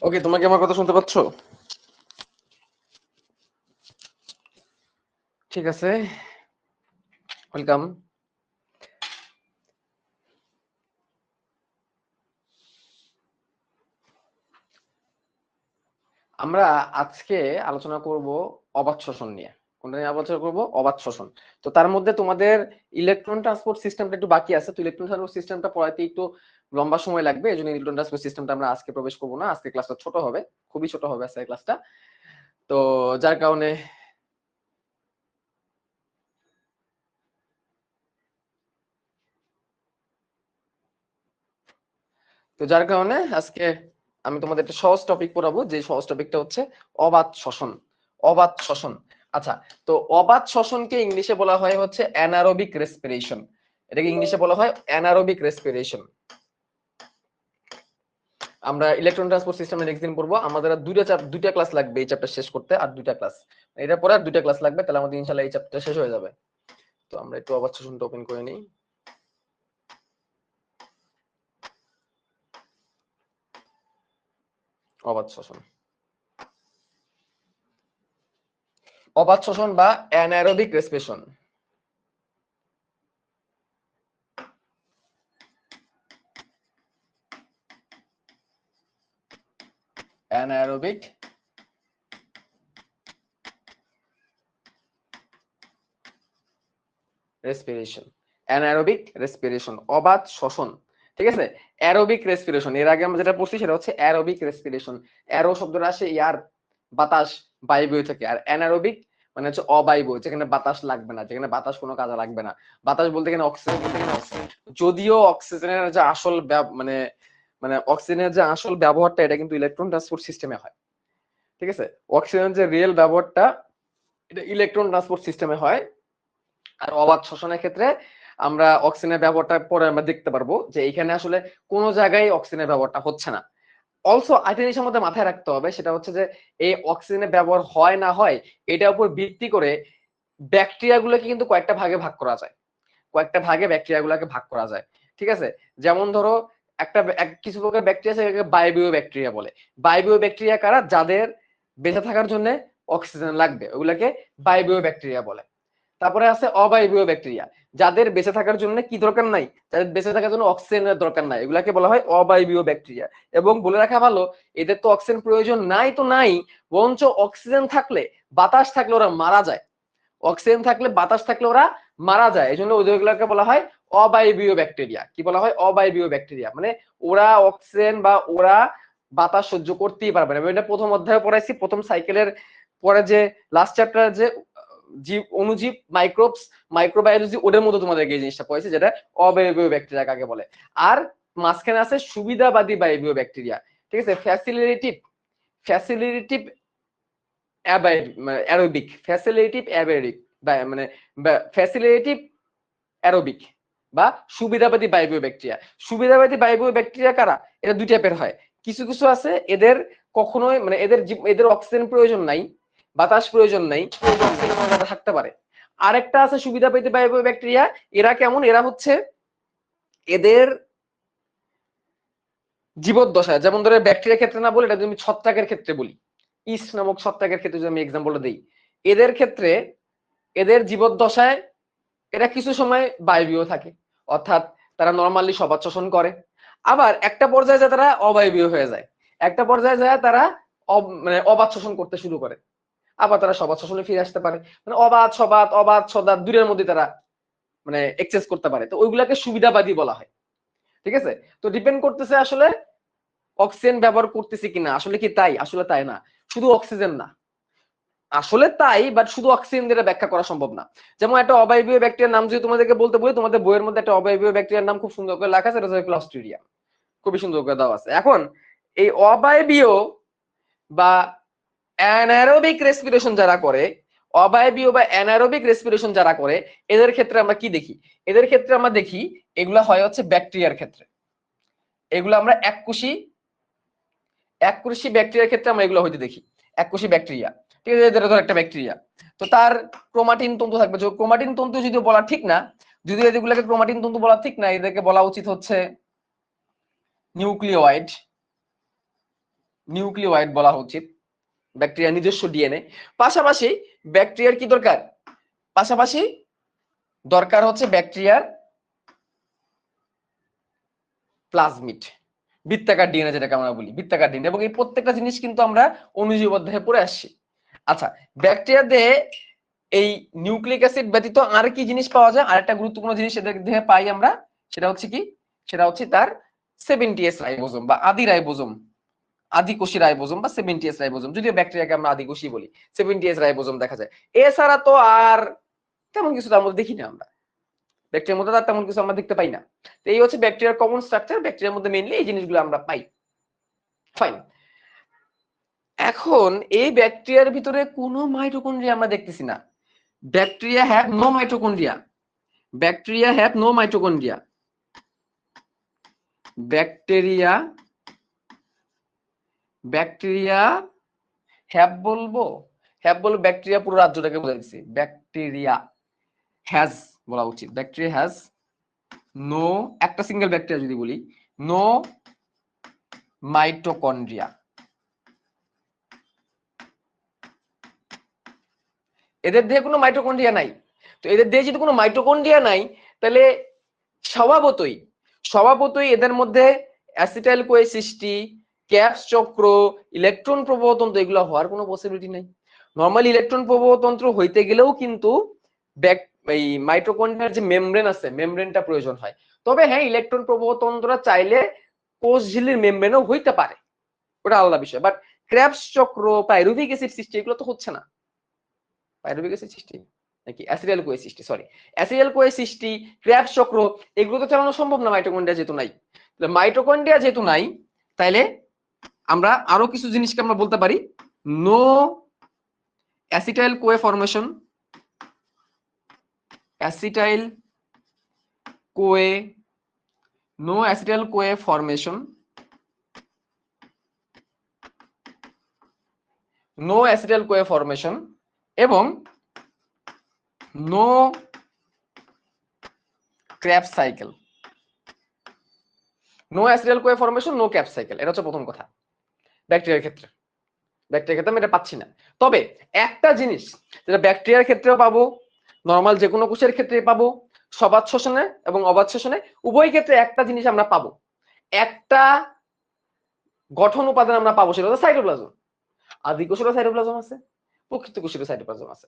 ওকে, তোমরা কি আমার কথা শুনতে পাচ্ছ? ঠিক আছে, ওয়েলকাম। আমরা আজকে আলোচনা করব অবাধ শোষণ নিয়ে। কোনটা নিয়ে আলোচনা করব? অবাধ শোষণ। তো তার মধ্যে তোমাদের ইলেকট্রন ট্রান্সপোর্ট সিস্টেমটা একটু বাকি আছে। তো ইলেকট্রন ট্রান্সপোর্ট সিস্টেমটা পড়াতে একটু লম্বা সময় লাগবে, এজন্য ইলেকট্রন ট্রান্সপোর্ট সিস্টেমটা আমরা আজকে প্রবেশ করব না। আজকে ক্লাসটা ছোট হবে, খুবই ছোট হবে আজকে ক্লাসটা। তো যার কারণে আজকে আমি তোমাদের একটা সহজ টপিক পড়াবো, যে সহজ টপিকটা হচ্ছে অবাধ শোষণ। অবাধ শোষণ। আচ্ছা, তো অবাধ শোষণকে ইংলিশে বলা হয় হচ্ছে অ্যানারোবিক রেসপিরেশন। এটাকে ইংলিশে বলা হয় অ্যানারোবিক রেসপিরেশন। আমরা ইলেকট্রন ট্রান্সপোর্ট সিস্টেমে নেক্সট দিন পড়বো। আমাদের আর দুইটা ক্লাস লাগবে এই চ্যাপ্টার শেষ করতে, আর দুইটা ক্লাস, এটা পরে আর দুইটা ক্লাস লাগবে, তাহলে আমাদের ইনশাআল্লাহ এই চ্যাপ্টার শেষ হয়ে যাবে। তো আমরা একটু অবাধ শোষণটা ওপেন করে নিই। অবাধ শোষণ, অবাধ শোষণ বা anaerobic respiration. Anaerobic respiration, anaerobic respiration, অবাধ শ্বসন। ঠিক আছে, অ্যারোবিক রেসপিরেশন, এর আগে আমরা যেটা পড়ছি সেটা হচ্ছে অ্যারোবিক রেসপিরেশন। অ্যারো শব্দটা আসে এয়ার, বাতাস, বায়ু থেকে। আর অ্যানারোবিক মানে হচ্ছে অবায়ু, যেখানে বাতাস লাগবে না, যেখানে বাতাস কোনো কাজে লাগবে না। বাতাস বলতে গেলে অক্সিজেন বলতে গেলে যদিও অক্সিজেনের যে আসল মানে মানে অক্সিজেনের যে আসল ব্যবহারটা এটা কিন্তু ইলেকট্রন ট্রান্সপোর্ট সিস্টেমে হয়। ঠিক আছে, অক্সিজেনের যে রিয়েল ব্যবহারটা এটা ইলেকট্রন ট্রান্সপোর্ট সিস্টেমে হয়। আর অবাধ শোষণের ক্ষেত্রে আমরা অক্সিজেনের ব্যবহারটা পরে আমরা দেখতে পারবো যে এখানে আসলে কোনো জায়গায় অক্সিজেনের ব্যবহারটা হচ্ছে না। অলসো আরেকটা জিনিস আমাদের মাথায় রাখতে হবে, সেটা হচ্ছে যে এই অক্সিজেনের ব্যবহার হয় না হয় এটার উপর ভিত্তি করে ব্যাকটেরিয়া গুলোকে কিন্তু কয়েকটা ভাগে ভাগ করা যায়, কয়েকটা ভাগে ব্যাকটেরিয়া গুলোকে ভাগ করা যায়। ঠিক আছে, যেমন ধরো কিছু প্রকার ব্যাকটেরিয়া আছে বায়বীয় ব্যাকটেরিয়া বলে। বায়বীয় ব্যাকটেরিয়া কারা? যাদের বেঁচে থাকার জন্য অক্সিজেন লাগবে, ওগুলাকে বায়বীয় ব্যাকটেরিয়া বলে। তারপরে আছে অবায়বীয় ব্যাকটেরিয়া, যাদের বেঁচে থাকার জন্য কি দরকার নাই, যাদের বেঁচে থাকার জন্য অক্সিজেনের দরকার নাই, এগুলাকে বলা হয় অবায়বীয় ব্যাকটেরিয়া। এবং বলে রাখা ভালো, এদের তো অক্সিজেন প্রয়োজন নাই তো নাই, বরঞ্চ অক্সিজেন থাকলে, বাতাস থাকলে ওরা মারা যায়। অক্সিজেন থাকলে, বাতাস থাকলে ওরা মারা যায়, এই জন্য ওইগুলোকে বলা হয় অবায়বীয় ব্যাকটেরিয়া। কি বলা হয়? অবায়বীয় ব্যাকটেরিয়া। মানে ওরা অক্সিজেন বা ওরা বাতাস সহ্য করতেই পারবে না। এটা প্রথম অধ্যায়ে পড়াইছি, প্রথম সাইকেলের পরে যে লাস্ট চ্যাপ্টার যে জীব, অনুজীব, মাইক্রোবস, মাইক্রোবায়োলজি, ওদের মধ্যে তোমাদেরকে এই জিনিসটা পড়াইছি, যেটা অবায়বীয় ব্যাকটেরিয়া কাকে বলে। আর মাঝখানে আছে সুবিধাবাদী বায়বীয় ব্যাকটেরিয়া। ঠিক আছে, ফ্যাসিলিটেটিভ, ফ্যাসিলিটেটিভ অ্যারোবিক, ফ্যাসিলিটেটিভ অ্যারোবিক, মানে ফ্যাসিলিটেটিভ অ্যারোবিক বা সুবিধাবাদী বায়বীয় ব্যাকটেরিয়া। সুবিধাবাদী বায়বীয় ব্যাকটেরিয়া কারা? এটা দুই টাইপের হয়। কিছু কিছু আছে এদের কখনোই মানে এদের অক্সিজেন প্রয়োজন নাই, বাতাস প্রয়োজন নাই, অক্সিজেন থাকতে পারে। আরেকটা আছে সুবিধাবাদী বায়বীয় ব্যাকটেরিয়া। এরা কেমন? এরা হচ্ছে এদের জীবদ্দশায়, যেমন ধরে ব্যাকটেরিয়ার ক্ষেত্রে না বলে, এটা যদি আমি ছত্রাকের ক্ষেত্রে বলি, ইস্ট নামক ছত্রাকের ক্ষেত্রে যদি আমি এক্সাম্পলটা দিই, এদের ক্ষেত্রে এদের জীবদ্দশায় এরা কিছু সময় বায়বীয় থাকে, অর্থাৎ তারা নরমালি সবাত শোষণ করে, আবার একটা পর্যায়ে যায় তারা অবায়বীয় হয়ে যায়, একটা পর্যায়ে যায় তারা মানে অবাত শোষণ করতে শুরু করে, আবার তারা সবাত শোষণে ফিরে আসতে পারে। মানে অবাত সবাত অবাত সদাত দূরের মধ্যে তারা মানে এক্সেস করতে পারে। তো ওইগুলাকে সুবিধাবাদী বলা হয়। ঠিক আছে, তো ডিপেন্ড করতেছে আসলে অক্সিজেন ব্যবহার করতেছি কিনা। আসলে কি তাই? আসলে তাই না, শুধু অক্সিজেন না, আসলে তাই, বাট শুধু অক্সিজেন দিয়ে ব্যাখ্যা করা সম্ভব না। যেমন একটা অবায়বীয় ব্যাকটেরিয়ার নাম যদি তোমাদেরকে বলতে বলি, তোমাদের বইয়ের মধ্যে একটা অবায়বীয় ব্যাকটেরিয়ার নাম খুব সুন্দর করে লেখা আছে, এটা হচ্ছে ক্লস্ট্রিডিয়াম, খুবই সুন্দর করে দেওয়া আছে। এখন এই অবায়বীয় বা অ্যানারোবিক রেসপিরেশন যারা করে, অবায়বীয় বা অ্যানারোবিক রেসপিরেশন যারা করে, এদের ক্ষেত্রে আমরা কি দেখি? এদের ক্ষেত্রে আমরা দেখি এগুলা হয় হচ্ছে ব্যাকটেরিয়ার ক্ষেত্রে, এগুলো আমরা এককোষী ব্যাকটেরিয়ার ক্ষেত্রে আমরা এগুলো হইতে দেখি। এককোষী ব্যাকটেরিয়া, ঠিক আছে, ধর একটা ব্যাকটেরিয়া, তো তার ক্রোমাটিন তন্তু থাকবে। ক্রোমাটিন তন্তু যদিও বলা ঠিক না, যদিও এগুলোকে ক্রোমাটিন তন্তু বলা ঠিক না, এদেরকে বলা উচিত হচ্ছে নিউক্লিওয়েড বলা উচিত, ব্যাকটেরিয়ার নিজস্ব ডিএনএ। পাশাপাশি ব্যাকটেরিয়ার কি দরকার? পাশাপাশি দরকার হচ্ছে ব্যাকটেরিয়ার প্লাজমিড, বৃত্তাকার ডিএনএ যেটাকে আমরা বলি, বৃত্তাকার ডিএনএ। এবং এই প্রত্যেকটা জিনিস কিন্তু আমরা অণুজীব অধ্যায়ে পড়ে আসছি। আচ্ছা, ব্যাকটেরিয়া দেহে এই নিউক্লিক অ্যাসিড ব্যতীত আর কি জিনিস পাওয়া যায়? আরেকটা গুরুত্বপূর্ণ জিনিস এদের দেহে পাই আমরা, সেটা হচ্ছে কি? সেটা হচ্ছে তার 70S রাইবোজোম বা আদি রাইবোজোম, আদিকোষী রাইবোজোম বা 70S রাইবোজোম, যদিও ব্যাকটেরিয়াকে আমরা আদিকোষী বলি। 70S রাইবোজোম দেখা যায়। এছাড়া তো আর তেমন কিছু তার মধ্যে দেখি না আমরা, ব্যাকটেরিয়ার মধ্যে তার তেমন কিছু আমরা দেখতে পাই না। তো এই হচ্ছে ব্যাকটেরিয়ার কমন স্ট্রাকচার, ব্যাকটেরিয়ার মধ্যে মেইনলি এই জিনিসগুলো আমরা পাই। ফাইন। এখন এই ব্যাকটেরিয়ার ভিতরে কোনো মাইটোকন্ড্রিয়া আমরা দেখতেছি না। Bacteria have no mitochondria, bacteria have no mitochondria, bacteria have বলবো, ব্যাকটেরিয়া পুরো রাজ্যটাকে বোঝাই দিচ্ছি। ব্যাকটেরিয়া হ্যাজ বলা উচিত, ব্যাকটেরিয়া হ্যাজ নো, একটা সিঙ্গেল ব্যাকটেরিয়া যদি বলি, নো মাইটোকন্ড্রিয়া। এদের দেহে কোনো মাইটোকন্ড্রিয়া নাই। তো এদের দেহে যদি কোনো মাইটোকন্ড্রিয়া নাই, তাহলে স্বভাবতই এদের মধ্যে অ্যাসিটাইল কোয়ে সৃষ্টি, ক্যাপস চক্র, ইলেকট্রন প্রবাহ তন্ত্র এগুলো হওয়ার কোনো পসিবিলিটি নাই। নরমালি ইলেকট্রন প্রবাহ তন্ত্র হইতে গেলেও কিন্তু এই মাইটোকন্ড্রিয়ার যে মেমব্রেন আছে, মেমব্রেনটা প্রয়োজন হয়। তবে হ্যাঁ, ইলেকট্রন প্রবাহ তন্ত্র চাইলে কোষ ঝিল্লির মেমব্রেনও হইতে পারে, ওটা আলাদা বিষয়। বাট ক্র্যাবস চক্র, পাইরুভিক অ্যাসিড সৃষ্টি এগুলো তো হচ্ছে না। পাইরুভিক অ্যাসিড সৃষ্টি নাকি অ্যাসিটাইল কোয়ে সৃষ্টি, সরি, অ্যাসিটাইল কোয়ে সৃষ্টি, ক্র্যাবস চক্র এগুলো তো চালানো সম্ভব না মাইটোকন্ড্রিয়া যেহেতু নাই। মাইটোকন্ড্রিয়া যেহেতু নাই, তাইলে আমরা আরো কিছু জিনিসকে আমরা বলতে পারি, no acetyl CoA formation, acetyl CoA, no acetyl CoA formation, no acetyl CoA formation এবং no Krebs cycle, no acetyl CoA formation, no Krebs cycle. এটা হচ্ছে প্রথম কথা। ব্যাকটেরিয়ার ক্ষেত্রে আমি এটা পাচ্ছি না। তবে একটা জিনিস যেটা ব্যাকটেরিয়ার ক্ষেত্রেও পাবো, নরমাল যে কোনো কোষের ক্ষেত্রে পাবো, সবাত শোষণে এবং অবাত শোষণে উভয় ক্ষেত্রে একটা জিনিস আমরা পাবো, একটা গঠন উপাদান আমরা পাবো, সেটা হচ্ছে সাইটোপ্লাজম। আদি কোষেরও সাইটোপ্লাজম আছে, প্রকৃত কোষেরও সাইটোপ্লাজম আছে।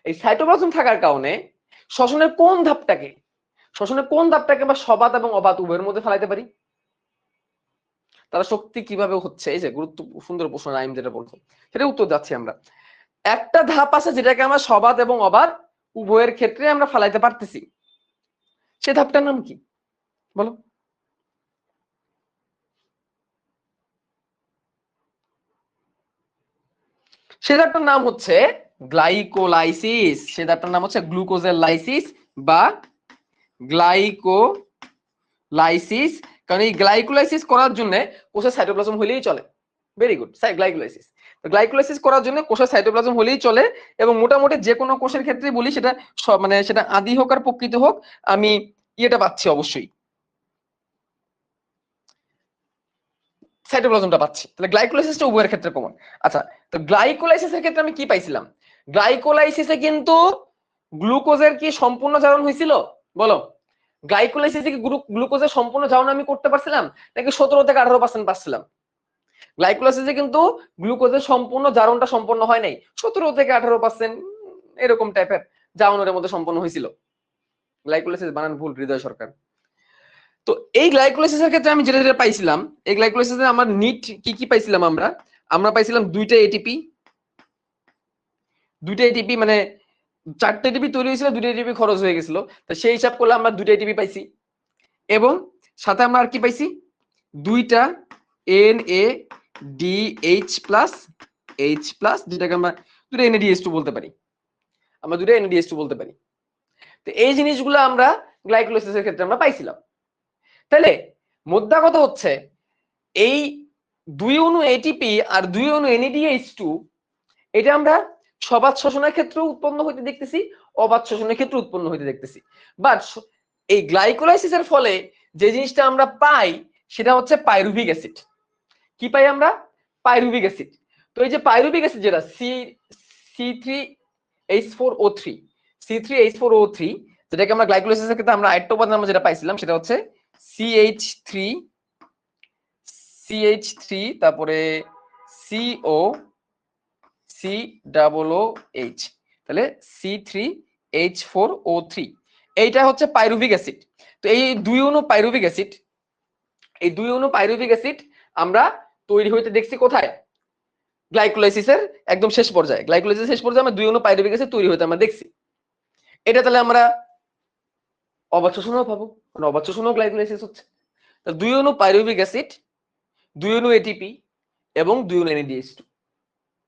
এই সাইটোপ্লাজম থাকার কারণে শ্বসনের কোন ধাপটাকে বা সবাত এবং অবাত উভয়ের মধ্যে ফেলাইতে পারি। তারা শক্তি কিভাবে হচ্ছে, এই যে গুরুত্ব, সুন্দর প্রশ্ন নাইম যেটা বলছো, সেটা উত্তর যাচ্ছি আমরা। একটা ধাপ আছে যেটাকে আমরা সবাত এবং অবাত উভয়ের ক্ষেত্রে আমরা ফেলাইতে পারতেছি, সে ধাপটার নাম কি বলো? সে ধাপটার নাম হচ্ছে গ্লাইকোলাইসিস, সে ধাপটার নাম হচ্ছে গ্লুকোজের লাইসিস বা গ্লাইকোলাইসিস। কারণ এই গ্লাইকোলাইসিস করার জন্য কোষের সাইটোপ্লাজম হলেই চলে। Very good, glycolysis. গ্লাইকোলাইসিস করার জন্য কোষের সাইটোপ্লাজম হলেই চলে, এবং মোটামুটি যে কোনো কোষের ক্ষেত্রে বলি, সেটা মানে সেটা আদি হোক আর প্রকৃত হোক, আমি ইয়েটা পাচ্ছি অবশ্যই, সাইটোপ্লাজমটা পাচ্ছি। তাহলে গ্লাইকোলাইসিসটা উভয়ের ক্ষেত্রে কমন। আচ্ছা, তো গ্লাইকোলাইসিসের ক্ষেত্রে আমি কি পাইছিলাম? গ্লাইকোলাইসিসে কিন্তু গ্লুকোজের কি সম্পূর্ণ জারণ হয়েছিল বলো? গ্লাইকোলাইসিসে কি গ্লুকোজের সম্পূর্ণ জারণ আমি করতে পারছিলাম নাকি 17 থেকে 18% পারছিলাম? গ্লাইকোলাইসিসে কিন্তু গ্লুকোজের সম্পূর্ণ জারণটা সম্পন্ন হয় নাই, 17 থেকে 18% এরকম টাইপের জারণের মধ্যে সম্পন্ন হয়েছিল। গ্লাইকোলাইসিস বানান ভুল, হৃদয় সরকার। তো এই গ্লাইকোলাইসিসের ক্ষেত্রে আমি যেটা যেটা পাইছিলাম, এই গ্লাইকোলাইসিসে আমার নিট কি কি পাইছিলাম আমরা পাইছিলাম দুইটা এটিপি, মানে 4টে এটিপি তৈরি হয়েছিল, 2টা এটিপি খরচ হয়ে গেছিল, তো সেই হিসাব করলে আমরা 2টা এটিপি পাইছি। এবং সাথে আমরা আর কি পাইছি, 2টা NADH+, যেটাকে আমরা 2টা NADH2 বলতে পারি, আমরা 2টা NADH2 বলতে পারি। তো এই জিনিসগুলো আমরা গ্লাইকোলাইসিসের ক্ষেত্রে আমরা পাইছিলাম। তাহলে মুদ্রা কথা হচ্ছে এই 2 অণু এটিপি আর 2 অণু NADH2 এটা আমরা সবাত শোষণের ক্ষেত্রে উৎপন্ন হইতে দেখতেছি, অবাত শোষণের ক্ষেত্রে উৎপন্ন হইতে দেখতেছি। বাট এই গ্লাইকোলাইসিসের ফলে যে জিনিসটা আমরা পাই সেটা হচ্ছে পাইরুভিক অ্যাসিড। কি পাই আমরা? Pyruvic acid. তো এই যে পাইরুভিক অ্যাসিড যেটা C3H4O3 যেটাকে আমরা গ্লাইকোলাইসিসের ক্ষেত্রে আমরা আরেকটা উপাদান আমরা যেটা পাইছিলাম সেটা হচ্ছে CH3 তারপরে COCOOH, তাহলে C3H4O3 এইটা হচ্ছে পাইরুভিক অ্যাসিড। তো এই 2 অণু পাইরুভিক অ্যাসিড আমরা তৈরি হইতে দেখছি কোথায়? গ্লাইকোলাইসিসের একদম শেষ পর্যায়ে, গ্লাইকোলাইসিসের শেষ পর্যায়ে আমরা 2 অণু পাইরুভিক অ্যাসিড তৈরি হইতে আমরা দেখছি। এটা তাহলে আমরা অবাত শোষণও পাবো, কারণ অবাত শোষণও গ্লাইকোলাইসিস হচ্ছে। তো 2 অণু পাইরুভিক অ্যাসিড, 2 অণু এটিপি এবং 2 অণু NADH2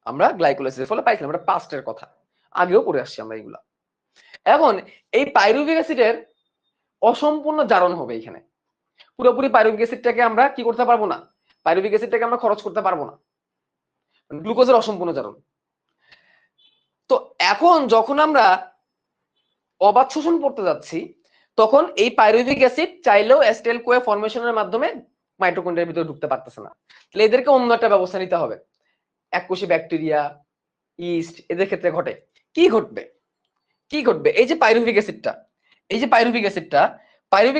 আমরা গ্লাইকোলাইসিসের ফলে পাইছিলাম। আমরা পাস্টের কথা আগেও পড়ে আসছি আমরা এগুলা। এখন এই পাইরুভিক অ্যাসিডের অসম্পূর্ণ জারণ হবে এখানে। পুরোপুরি পাইরুভিক অ্যাসিডটাকে আমরা কি করতে পারবো না, পাইরুভিক অ্যাসিডটাকে আমরা খরচ করতে পারবো না, গ্লুকোজের অসম্পূর্ণ জারণ। তো এখন যখন আমরা অবাত শোষণ করতে যাচ্ছি তখন এই পাইরুভিক অ্যাসিড চাইলেও অ্যাসিটাইল কোয়ে ফরমেশনের মাধ্যমে মাইটোকন্ড্রিয়ার ভিতরে ঢুকতে পারতেছে না। তাহলে এদেরকে অন্য একটা ব্যবস্থা নিতে হবে। এককোষী ব্যাকটেরিয়া, ইস্ট, এদের ক্ষেত্রে ঘটে কি ঘটবে? এই যে পাইরুভিক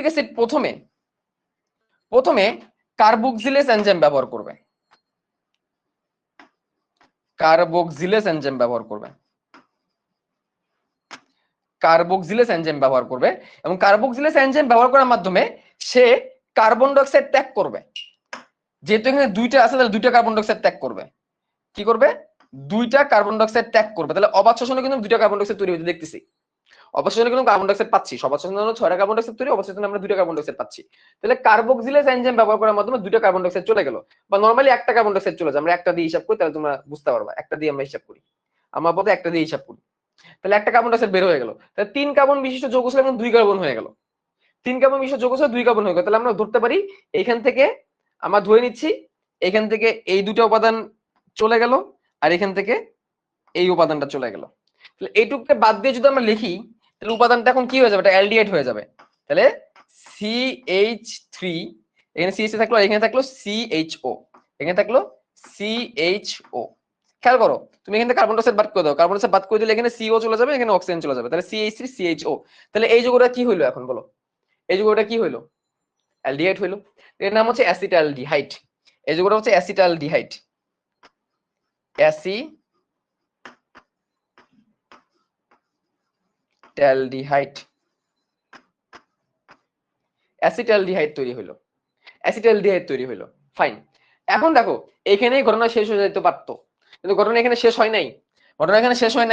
অ্যাসিড প্রথমে কার্বক্সিলেজ এনজাইম ব্যবহার করবে, কার্বক্সিলেজ এনজাইম ব্যবহার করবে এবং কার্বক্সিলেজ এনজাইম ব্যবহার করার মাধ্যমে সে কার্বন ডাইঅক্সাইড ত্যাগ করবে। যেহেতু এখানে 2টা আছে তাহলে 2টা কার্বন ডাইঅক্সাইড ত্যাগ করবে। কি করবে? 2টা কার্বন ডাইঅক্সাইড ত্যাগ করবে। তাহলে অবাত শোষণে কিন্তু 2টা কার্বন ডাইঅক্সাইড তৈরি হতে দেখতেছি। অবাত শোষণে কিন্তু কার্বন ডাইঅক্সাইড পাচ্ছি, অবাত শোষণে 6টা কার্বন ডাইঅক্সাইড তৈরি, অবাত শোষণে আমরা 2টা কার্বন ডাইঅক্সাইড পাচ্ছি। তাহলে কার্বক্সিলেজ এনজাইম ব্যবহার করার মাধ্যমে 2টা কার্বন ডাইঅক্সাইড চলে গেল, বা নরমালি একটা কার্বন ডাইঅক্সাইড চলে যায়। আমরা একটা দিয়ে হিসাব করি তাহলে তোমরা বুঝতে পারবা, একটা দিয়ে আমরা হিসাব করি, আমরা পথে একটা দিয়ে হিসাব করি। তাহলে একটা কার্বন ডাইঅক্সাইড বের হয়ে গেল, তাহলে 3 কার্বন বিশিষ্ট যৌগ ছিল এবং 2 কার্বন হয়ে গেল। 3 কার্বন বিশিষ্ট যৌগ ছিল 2 কার্বন হয়ে গেল। তাহলে আমরা ধরতে পারি এখান থেকে, আমরা ধরে নিচ্ছি এখান থেকে এই 2টা উপাদান চলে গেল আর এখান থেকে এই উপাদানটা চলে গেল। তাহলে এইটুকুকে বাদ দিয়ে যদি আমরা লিখি তাহলে উপাদানটা এখন কি হয়ে যাবে? এটা অ্যালডিহাইড হয়ে যাবে। তাহলে CH3, এখানে CH থাকলো আর এখানে থাকলো CHO, এখানে থাকলো CHO। খেয়াল করো, তুমি এখানে কার্বন ডাইঅক্সাইড বাদ করে দাও, কার্বন ডাইঅক্সাইড বাদ করে দিলে এখানে CO চলে যাবে, এখানে অক্সিজেন চলে যাবে, তাহলে CH3 CHO। তাহলে এই যৌগটা কি হইলো এখন বলো? এই যৌগটা কি হইলো? অ্যালডিহাইড হইলো। এর নাম হচ্ছে অ্যাসিটালডিহাইড। এই যৌগটা হচ্ছে অ্যাসিটালডিহাইড, অ্যাসিটালডিহাইড তৈরি হইলো। ফাইন। এখন দেখো এখানেই ঘটনা শেষ হয়ে যেতে পারতো, কিন্তু ঘটনা এখানে শেষ হয়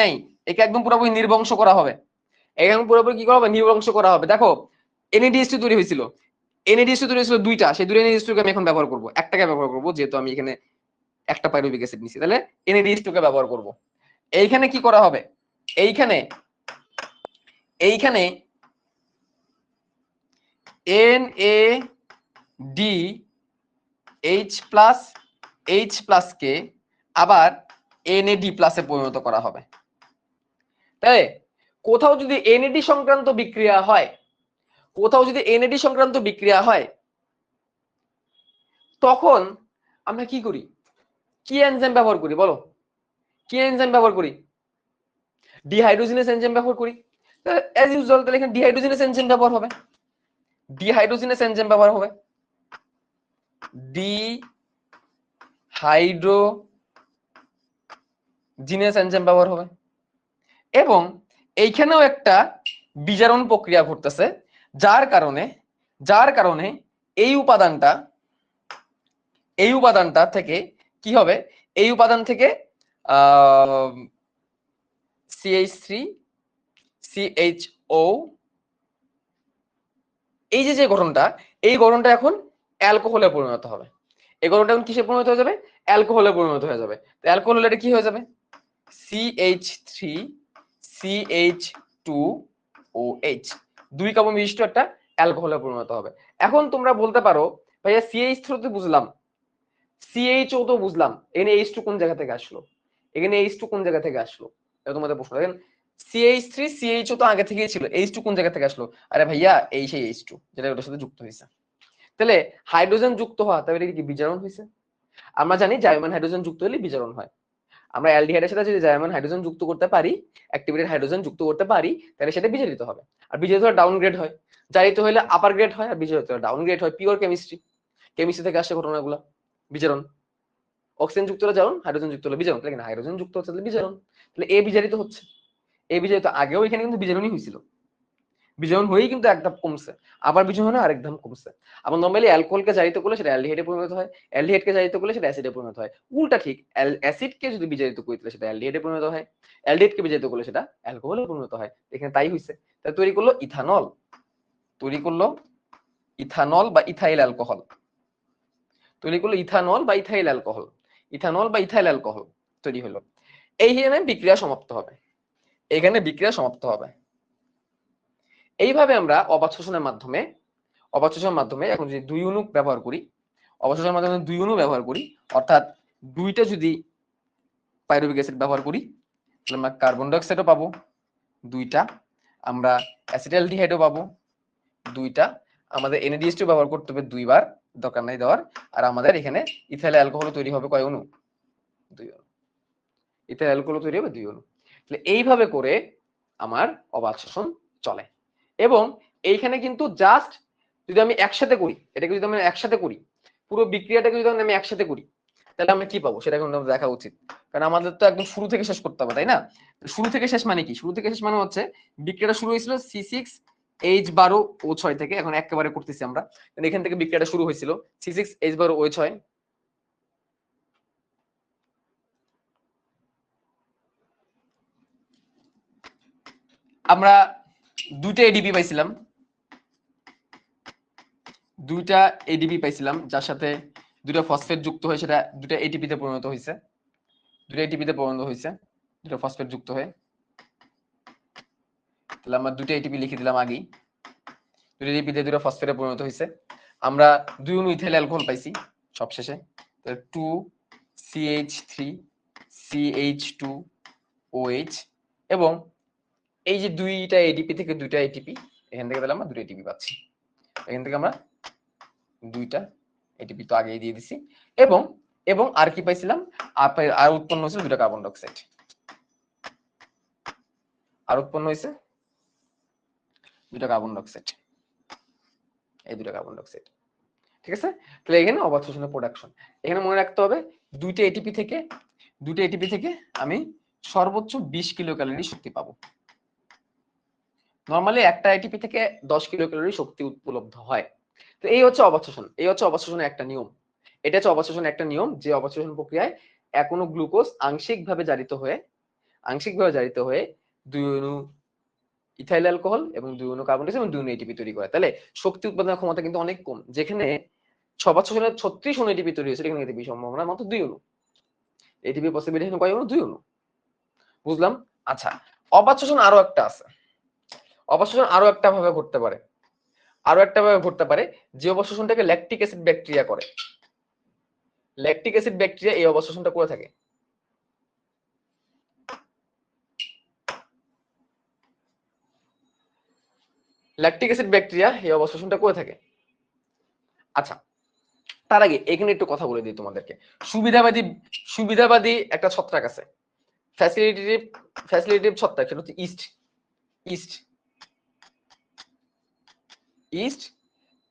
নাই। একে একদম পুরোপুরি নির্বংশ করা হবে। এখানে পুরোপুরি কি করা হবে? নির্বংশ করা হবে। দেখো NADH2 তৈরি হয়েছিল, 2টা, সেই 2টা NADH2 কে আমি এখন ব্যবহার করব, একটাকে ব্যবহার করব, যেহেতু আমি এখানে একটা পাইরুভিক অ্যাসিড নিছি, তাহলে NADH2 কে ব্যবহার করব। এইখানে কি করা হবে? এইখানে NADH+ কে আবার NAD+ এ পরিণত করা হবে। তাই কোথাও যদি NAD সংক্রান্ত বিক্রিয়া হয়, তখন আমরা কি করি? কি এনজাইম ব্যবহার করি বলো? ডিহাইড্রোজিনেজ এনজাইম ব্যবহার করি। অ্যাজ ইউজুয়াল তাহলে এখানে ডিহাইড্রোজিনেজ এনজাইম ব্যবহার হবে। ডিহাইড্রোজিনেস এনজাইম ব্যবহার হবে, ডিহাইড্রোজিনেস এনজাইম ব্যবহার হবে। এবং এইখানেও একটা বিজারণ প্রক্রিয়া ঘটতেছে, যার কারণে এই উপাদানটা থেকে কি হবে, এই উপাদান থেকে CH3 CHO এই যে গঠনটা, এই গঠনটা এখন অ্যালকোহলে পরিণত হবে। এই গঠনটা এখন কিসে পরিণত হয়ে যাবে, অ্যালকোহলে পরিণত হয়ে যাবে। তো অ্যালকোহল হলে এটা কি হয়ে যাবে, CH3 CH2OH, 2 কার্বন বিশিষ্ট একটা অ্যালকোহলে পরিণত হবে। এখন তোমরা বলতে পারো ভাইয়া CH3 তো বুঝলাম, CHO তো বুঝলাম, এখানে H2 কোন জায়গা থেকে আসলো, এখানে H2 কোন জায়গা থেকে আসলো, এটা তোমাদের প্রশ্ন। দেখেন CH3 CHO তো আগে থেকেই ছিল, H2 কোন জায়গা থেকে আসলো? আরে ভাইয়া এই সেই H2 যেটা ওটার সাথে যুক্ত হয়েছে। তাহলে হাইড্রোজেন যুক্ত হওয়া, তবে এটা কি বিজারণ হয়েছে? আমরা জানি জাইমান হাইড্রোজেন যুক্ত হলে বিজারণ হয়। আমরা অ্যালডিহাইডের সাথে যদি জাইমান হাইড্রোজেন যুক্ত করতে পারি, অ্যাক্টিভেটেড হাইড্রোজেন যুক্ত করতে পারি, তাহলে সেটা বিজারিত হবে। আর বিজারিত হলে ডাউনগ্রেড হয়, জারিত হলে আপার গ্রেড হয়, আর বিজারিত হলে ডাউনগ্রেড হয়। পিওর কেমিস্ট্রি থেকে আসে ঘটনাগুলো, বিজারণ। অক্সিজেন যুক্ত হলে জারণ, হাইড্রোজেন যুক্ত হলে বিজারণ, তাহলে হাইড্রোজেন যুক্ত হচ্ছে তাহলে বিজারণ। তাহলে এ বিজারিত হচ্ছে, এ বিজারিত আগেও এখানে কিন্তু বিজারণই হয়েছিল, বিজারণ হয়েই কিন্তু এক ধাপ কমছে, আবার বিজারণ হয়ে আরেক ধাপ কমছে। আবার নরমালি অ্যালকোহলকে জারিত করলে সেটা অ্যালডিহাইডে পরিণত হয়, অ্যালডিহাইডকে জারিত করলে সেটা অ্যাসিডে পরিণত হয়। উল্টা ঠিক, অ্যাসিডকে যদি বিজারিত করি তাহলে সেটা অ্যালডিহাইডে পরিণত হয়, অ্যালডিহাইডকে বিজারিত করলে সেটা অ্যালকোহলে পরিণত হয়। এখানে তাই হইছে। তাই তৈরি করলো ইথানল, তৈরি করলো ইথানল বা ইথাইল অ্যালকোহল, তৈরি করলো ইথানল বা ইথাইল অ্যালকোহল, ইথানল বা ইথাইল অ্যালকোহল তৈরি হলো। এইখানে বিক্রিয়া সমাপ্ত হবে, এখানে বিক্রিয়া সমাপ্ত হবে। এইভাবে আমরা অবাত শোষণের মাধ্যমে এখন যদি 2 অণু ব্যবহার করি, অবাত শোষণের মাধ্যমে 2 অণু ব্যবহার করি, অর্থাৎ দুইটা যদি পাইরুভিক অ্যাসিড ব্যবহার করি, তাহলে আমরা কার্বন ডাই অক্সাইডও পাবো দুইটা, আমরা অ্যাসিটালডিহাইডও পাবো দুইটা, আমাদের NADH2 ব্যবহার করতে হবে 2 বার, দরকার নাই দেওয়ার। আর আমাদের এখানে ইথাইল অ্যালকোহল তৈরি হবে কয় অণু, 2 অণু। ইথাইল অ্যালকোহল তৈরি হবে 2 অণু। তাহলে এইভাবে করে আমার অবাত শোষণ চলে। এবং এইখানে কিন্তু জাস্ট যদি আমি একসাথে করি, এটাকে যদি আমি একসাথে করি, পুরো বিক্রিয়াটাকে যদি আমি একসাথে করি, তাহলে আমরা কি পাবো সেটা কিন্তু আমাদের দেখা উচিত। কারণ আমাদের তো একদম শুরু থেকে শেষ করতে হবে, তাই না? শুরু থেকে শেষ মানে কি? শুরু থেকে শেষ মানে হচ্ছে বিক্রিয়াটা শুরু হয়েছিল C6H12O6 থেকে, এখন একেবারে করতেছি আমরা। এখান থেকে বিক্রিয়াটা শুরু হয়েছিল C6H12O6, আমরা দুইটা এডিপি পাইছিলাম, যার সাথে দুটো ফসফেট যুক্ত হয়ে সেটা দুটো এটিপিতে পরিণত হয়েছে, দুটো ফসফেট যুক্ত হয়ে। তাহলে আমরা দুটো এটিপি লিখে দিলাম আগেই, দুটো এটিপিতে দুটো ফসফেটে পরিণত হয়েছে। আমরা 2 অণু ইথাইল অ্যালকোহল পাইছি সবশেষে, 2CH3CH2OH, এবং এই যে দুইটা এটিপি থেকে দুইটা এটিপি, এখান থেকে তাহলে আমরা দুটো এটিপি পাচ্ছি, এখান থেকে আমরা দুইটা এটিপি তো আগেই দিয়ে দিছি। এবং এবং আর কি পাইছিলাম, আর উৎপন্ন হয়েছিল দুটো কার্বন ডাই অক্সাইড, আর উৎপন্ন হয়েছে দুটো কার্বন ডাই অক্সাইড, এই দুটো কার্বন ডাই অক্সাইড। ঠিক আছে? তাহলে এখানে অবাত শোষণের প্রোডাকশন। এখানে মনে রাখতে হবে দুটো এটিপি থেকে আমি সর্বোচ্চ 20 কিলো ক্যালোরি শক্তি পাবো। নরমালি একটা এটিপি থেকে 10 কিলো ক্যালোরি শক্তি উপলব্ধ হয়। তো এই হচ্ছে অবাত শোষণ, এই হচ্ছে অবাত শোষণের একটা নিয়ম। এটা হচ্ছে অবাত শোষণের একটা নিয়ম, যে অবাত শোষণ প্রক্রিয়ায় এক অণু গ্লুকোজ আংশিকভাবে জারিত হয়ে 2 অণু ইথাইল অ্যালকোহল এবং 2 অণু কার্বন ডাই অক্সাইড এবং 2 অণু এটিপি তৈরি করে। তাহলে শক্তি উৎপাদনের ক্ষমতা কিন্তু অনেক কম। যেখানে অবাত শোষণে 36 অণু এটিপি তৈরি হয়েছে, এখানে এটিপি সম্ভাবনা মাত্র 2 অণু। এটিপি পসিবিলিটি এখানে কয় অণু? 2 অণু। বুঝলাম? আচ্ছা, অবাত শোষণ আরো একটা আছে। অবাত শোষণ আরো একটা ভাবে ঘটতে পারে, যে অবাত শোষণটাকে ল্যাকটিক অ্যাসিড ব্যাকটেরিয়া করে। ল্যাকটিক অ্যাসিড ব্যাকটেরিয়া এই অবাত শোষণটা করে থাকে। ল্যাকটিক অ্যাসিড ব্যাকটেরিয়া এই অবাত শোষণটা করে থাকে। আচ্ছা, তার আগে এখানে একটু কথা বলে দিই তোমাদেরকে। সুবিধাবাদী একটা ছত্রাক আছে, ফ্যাসিলিটেটিভ ছত্রাক, সেটা হচ্ছে ইস্ট।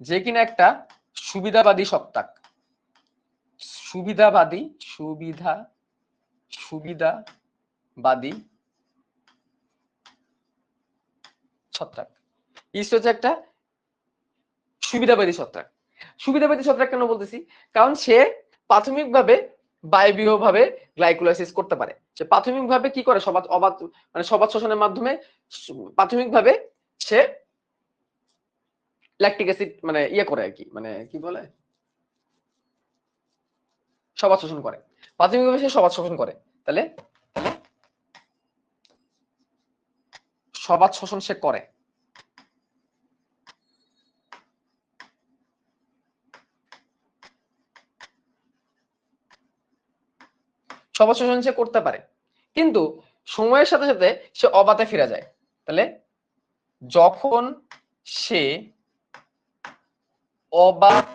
যে কিনা একটা সুবিধাবাদী ছত্রাক, সুবিধাবাদী ছত্রাক। ইস্ট হচ্ছে একটা সুবিধাবাদী ছত্রাক। সুবিধাবাদী ছত্রাক কেন বলতেছি? কারণ সে প্রাথমিকভাবে বায়বীয়ভাবে গ্লাইকোলাইসিস করতে পারে। সে প্রাথমিকভাবে কি করে? অবাধ মানে সবাত শ্বসনের মাধ্যমে প্রাথমিকভাবে সে ল্যাকটিক অ্যাসিড মানে ইয়ে করে আর কি, মানে কি বলে, সবাত শোষণ করে। প্রাথমিকভাবে সে সবাত শোষণ করে। তাহলে সবাত শোষণ সে করে। সবাত শোষণ সে করতে পারে, কিন্তু সময়ের সাথে সাথে সে অবাতে ফিরে যায়। তাহলে যখন সে অবাত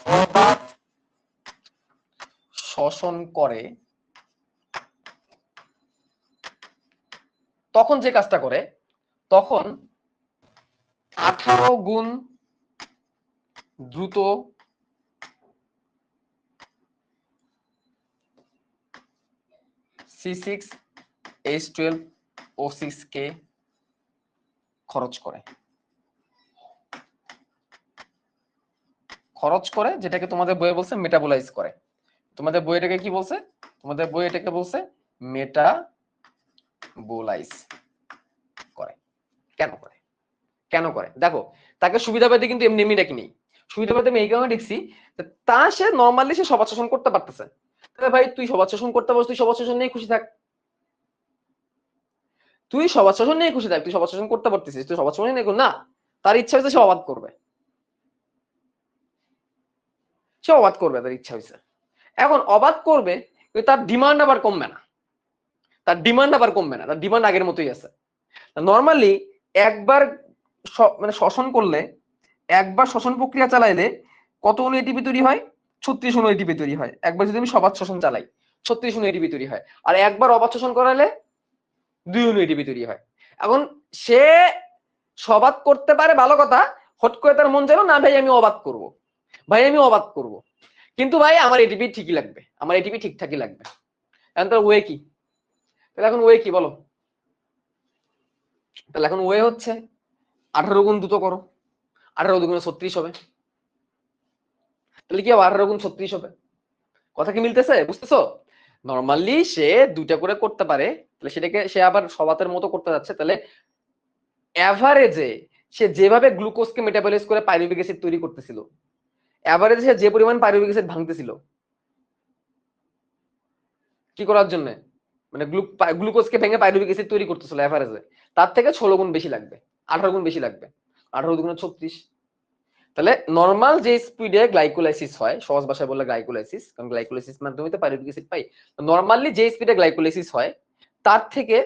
শোষণ করে তখন যে কাজটা করে, তখন 18 গুণ দ্রুত C6H12O6 কে খরচ করে, যেটাকে তোমাদের বইয়ে বলছে মেটাবোলাইজ করে। তোমাদের বই এটাকে কি বলছে? তোমাদের বই এটাকে বলছে মেটাবোলাইজ করে। কেন করে দেখো, তাকে সুবিধাবাদী কিন্তু এমনি এমনি ডাকিনি। সুবিধাবাদী আমি এই কারণে দেখছি, তা সে নর্মালি সে সবাত শোষণ করতে পারতেছে। তাহলে ভাই তুই সবাত শোষণ করতে পারছিস, তুই সবাত শোষণ নিয়ে খুশি থাক। তুই সবাত শোষণ নিয়ে খুশি থাক, তুই সবাত শোষণ করতে পারতেছিস, তুই সবাত শোষণ নিয়ে না, তার ইচ্ছা হয়েছে সে অবাধ করবে, সে অবাধ করবে, তার ইচ্ছা হয়েছে। এখন অবাধ করবে, তার ডিমান্ড আবার কমবে না, তার ডিমান্ড আগের মতোই আছে। নর্মালি একবার মানে শ্বসন করলে, একবার শ্বসন প্রক্রিয়া চালাইলে কত অণু এটিপি তৈরি হয়? 36 অণু এটিপি তৈরি হয়। একবার যদি আমি সবাত শোষণ চালাই 36 অণু এটিপি তৈরি হয়, আর একবার অবাধ শোষণ করালে 2 অণু এটিপি তৈরি হয়। এখন সে সবাত করতে পারে, ভালো কথা, হট করে তার মন চাইলো না ভাই আমি অবাধ করব, কিন্তু ভাই আমার এটিপি ঠিকই লাগবে, আমার এটিপি ঠিকঠাকই লাগবে। এখন তার ওয়ে কি? তাহলে এখন ওয়ে কি বলো? তাহলে এখন ওয়ে হচ্ছে 18 গুণ দ্রুত করো, 18 দুগুণে 36 হবে। তাহলে কি হবে? 18 গুণ 36 হবে। কথা কি মিলতেছে? বুঝতেছো? নর্মালি সে দুইটা করে করতে পারে, তাহলে সেটাকে সে আবার সবাতের মতো করতে যাচ্ছে। তাহলে এভারেজে সে যেভাবে গ্লুকোজকে মেটাবলাইজ করে পাইরুভিক অ্যাসিড তৈরি করতেছিল, এভারেজে সে যে পরিমাণ পাইরুভিক অ্যাসিড ভাঙতেছিল কি করার জন্য, মানে গ্লুকোজকে ভেঙে পাইরুভিক অ্যাসিড তৈরি করতেছিল এভারেজে, তার থেকে 16 গুণ বেশি লাগবে, 18 গুণ বেশি লাগবে। 18 দুগুণে 36। তাহলে নরমাল যে স্পিডে গ্লাইকোলাইসিস হয়, সহজ ভাষায় বললে গ্লাইকোলাইসিস, কারণ গ্লাইকোলাইসিস মাধ্যমে তো পাইরুভিক অ্যাসিড পাই, নরমালি যে স্পিডে গ্লাইকোলাইসিস হয় তার থেকে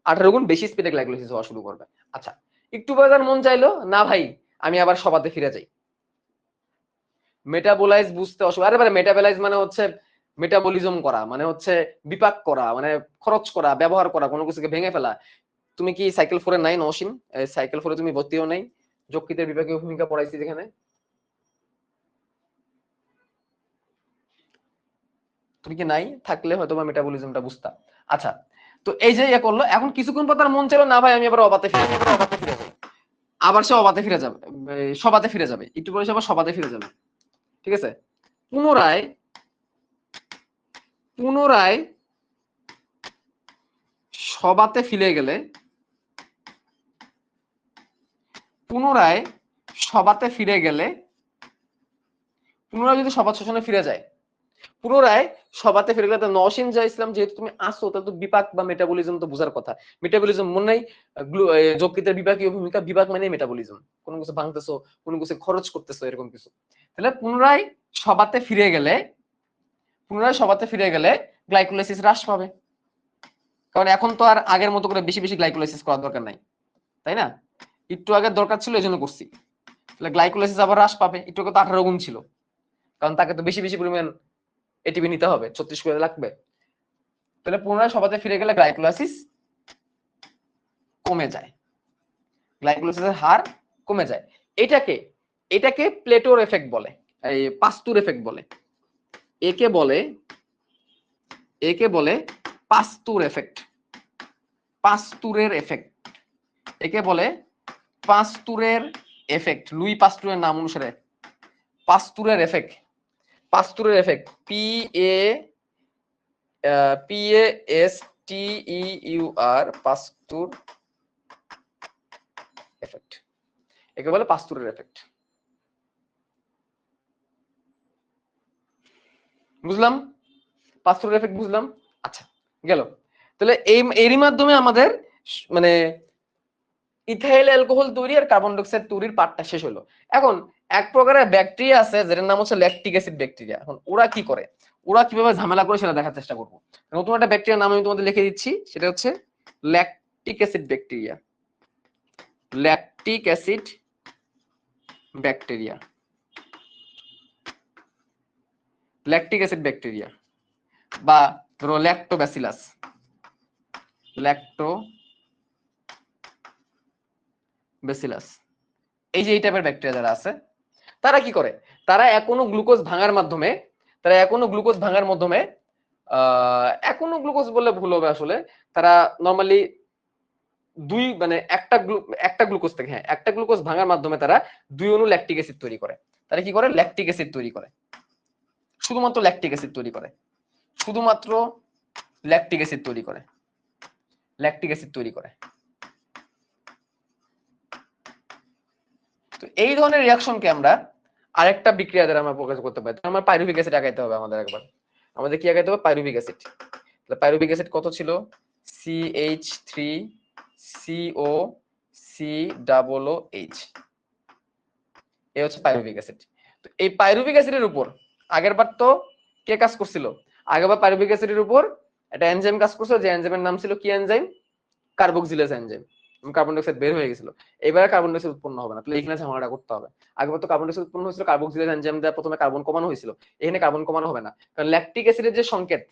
18 গুণ বেশি স্পিডে গ্লাইকোলাইসিস হওয়া শুরু করবে। আচ্ছা, একটু বাজার মন চাইলো না ভাই আমি আবার সবাতে ফিরে যাই, মেটাবোলাইজ বুঝতে অসুবিধা। আরে মেটাবোলাইজ মানে হচ্ছে মেটাবলিজম করা, মানে হচ্ছে বিপাক করা, মানে খরচ করা, ব্যবহার করা, কোনো কিছুকে ভেঙে ফেলা। তুমি কি সাইকেল 4 নাই নওশিন? সাইকেল 4 তুমি ভর্তিও নাই, যকৃতের বিপাকীয় ভূমিকা পড়াইছি যেখানে। তুমি কি নাই? থাকলে হয়তো বা মেটাবলিজমটা বুঝতা। আচ্ছা, তো এই যে ইয়ে করলো, এখন কিছুক্ষণ পর তার মন চাইলো না ভাই আমি আবার অবাতে ফিরে যাই, আবার সে অবাতে ফিরে যাবে, সবাতে ফিরে যাবে, একটু পরে সে আবার সবাতে ফিরে যাবে। ঠিক আছে? পুনরায় পুনরায় সবাতে ফিরে গেলে, পুনরায় সবাতে ফিরে গেলে, পুনরায় যদি সবাত শোষণে ফিরে যায়, পুনরায় সবাতে ফিরে গেলে, নওশিন যা ইসলাম যেহেতু তুমি আসো, তাহলে তো বিপাক বা মেটাবলিজম তো বুঝার কথা। মেটাবলিজম মনে নাই? যকৃতের বিপাকীয় ভূমিকা, বিপাক মানে মেটাবলিজম, কোনো কিছু ভাঙতেছো, কোনো কিছু খরচ করতেছো, এরকম কিছু। তাহলে পুনরায় সবাতে ফিরে গেলে, গ্লাইকোলাইসিস হ্রাস পাবে, কারণ এখন তো আর আগের মতো করে বেশি বেশি গ্লাইকোলাইসিস করার দরকার নাই, তাই না? একটু আগে দরকার ছিল এই জন্য করছি। তাহলে গ্লাইকোলাইসিস আবার হ্রাস পাবে, একটু আগে তো 18 গুণ ছিল, কারণ তাকে তো বেশি বেশি পরিমাণ এটিপি নিতে হবে, 36 করে লাগবে। তাহলে পুনরায় সবাতে ফিরে গেলে গ্লাইকোলাইসিস কমে যায়, গ্লাইকোলাইসিসের হার কমে যায়। এটাকে এটাকে প্লেটোর এফেক্ট বলে, এই পাস্তুর এফেক্ট বলে। একে বলে পাস্তুর এফেক্ট, পাস্তুরের এফেক্ট। একে বলে পাস্তুরের এফেক্ট, লুই পাস্তুরের নাম অনুসারে পাস্তুরের এফেক্ট। পাস্তুরের এফেক্ট, PASTEUR, পাস্তুর এফেক্ট। একে বলে পাস্তুরের এফেক্ট। বুঝলাম? পাস্তুরের এফেক্ট বুঝলাম। আচ্ছা, গেল। তাহলে এরই মাধ্যমে আমাদের মানে ইথাইল অ্যালকোহল তৈরি আর কার্বন ডাইঅক্সাইড তৈরির পার্টটা শেষ হলো। এখন এক প্রকারের ব্যাকটেরিয়া আছে যেটার নাম হচ্ছে ল্যাকটিক অ্যাসিড ব্যাকটেরিয়া। এখন ওরা কি করে, ওরা কিভাবে ঝামেলা করে সেটা দেখার চেষ্টা করবো। নতুন একটা ব্যাকটেরিয়ার নাম আমি তোমাদের লিখে দিচ্ছি, সেটা হচ্ছে lactic acid bacteria. Lactic acid bacteria, lactic acid bacteria বা ধরো ল্যাক্টোব্যাসিলাস, ল্যাক্টোব্যাসিলাস। এই যে এই টাইপের ব্যাকটেরিয়া যারা আছে, তারা কি করে, তারা এখনো গ্লুকোজ ভাঙার মাধ্যমে, এখনো গ্লুকোজ বললে ভুল হবে আসলে, তারা নরমালি একটা গ্লুকোজ থেকে, হ্যাঁ একটা গ্লুকোজ ভাঙার মাধ্যমে তারা 2 অণু ল্যাকটিক অ্যাসিড তৈরি করে। তারা কি করে, ল্যাকটিক অ্যাসিড তৈরি করে, শুধুমাত্র ল্যাকটিক অ্যাসিড তৈরি করে, শুধুমাত্র ল্যাকটিক অ্যাসিড তৈরি করে, ল্যাকটিক অ্যাসিড তৈরি করে। তো এই ধরনের রিঅ্যাকশনকে আমরা আরেকটা বিক্রিয়া দ্বারা আমরা প্রকাশ করতে পারি। আমরা পাইরুভিক অ্যাসিড আগাইতে হবে আমাদের একবার, আমাদের কি আগাইতে হবে, পাইরুভিক অ্যাসিড। তাহলে পাইরুভিক অ্যাসিড কত ছিল, CH3COC OOH, এই হচ্ছে পাইরুভিক অ্যাসিড। তো এই পাইরুভিক অ্যাসিডের উপর আগের বার তো কে কাজ করছিল, আগেরবার পাইরুভিক অ্যাসিডের উপর একটা এনজাইম কাজ করছিল, যে এনজাইমের নাম ছিল কি enzyme, carboxylase enzyme. Carbon dioxide বের হয়ে গেছিল, এবারে কার্বন ডাইঅক্সাইড উৎপন্ন হবে না। তাহলে এখানে ঝামেলাটা করতে হবে। আগেবার তো কার্বন ডাইঅক্সাইড উৎপন্ন হয়েছিল, কার্বক্সিলেজ এনজাইম দ্বারা প্রথমে কার্বন কমানো হয়েছিল, এখানে কার্বন কমানো হবে না, কারণ ল্যাকটিক অ্যাসিডের যে সংকেত,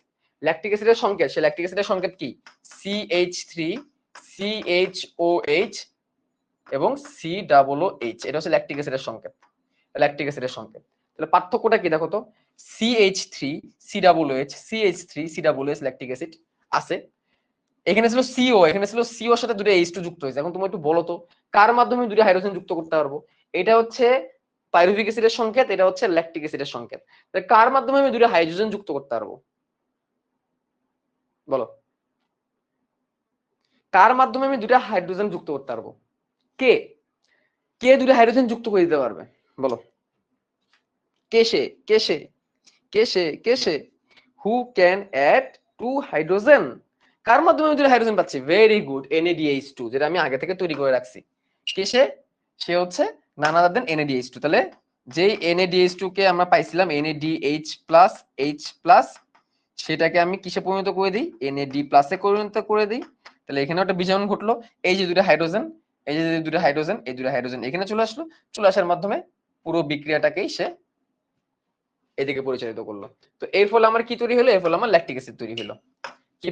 ল্যাকটিক অ্যাসিডের সংকেত, সেই ল্যাকটিক অ্যাসিডের সংকেত কি, CH3CHOH এবং COOH, এটা হচ্ছে ল্যাকটিক অ্যাসিডের সংকেত, ল্যাকটিক অ্যাসিডের সংকেত। তাহলে পার্থক্যটা কি দেখো তো, CH3COOH ল্যাকটিক অ্যাসিড আছে, এখানে ছিল সিও, এখানে ছিল সিওর সাথে দুটো H2 যুক্ত হয়েছে। এখন তুমি একটু বলো তো কার মাধ্যমে দুটো হাইড্রোজেন যুক্ত করতে পারবো। এটা হচ্ছে পাইরুভিক অ্যাসিডের সংকেত, এটা হচ্ছে ল্যাকটিক অ্যাসিডের সংকেত। তাহলে কার মাধ্যমে আমি দুটো হাইড্রোজেন যুক্ত করতে পারবো, বলো কার মাধ্যমে আমি দুটো হাইড্রোজেন যুক্ত করতে পারবো, কে কে দুটো হাইড্রোজেন যুক্ত করে দিতে পারবে, বলো কে সে, কে সে, কে সে, কে সে, who can add to hydrogen, কার মাধ্যমে আমি দুটো হাইড্রোজেন পাচ্ছি, ভেরি গুড, NADH2, যেটা আমি আগে থেকে তৈরি করে রাখছি। কে সে, সে হচ্ছে নানা দাদেন NADH2। তাহলে যেই NADH2 কে আমরা পাইছিলাম NADH+H+, সেটাকে আমি কিসে পরিণত করে দিই, NAD+ এ পরিণত করে দিই। তাহলে এখানে একটা বিজারণ ঘটলো, এই যে দুটো হাইড্রোজেন, এই যে দুটো হাইড্রোজেন, এই দুটো হাইড্রোজেন এখানে চলে আসলো, চলে আসার মাধ্যমে পুরো বিক্রিয়াটাকেই সে এদিকে পরিচালিত করলো। তো এর ফলে আমার কি তৈরি হলো, এর ফলে আমার ল্যাকটিক অ্যাসিড তৈরি হলো। কি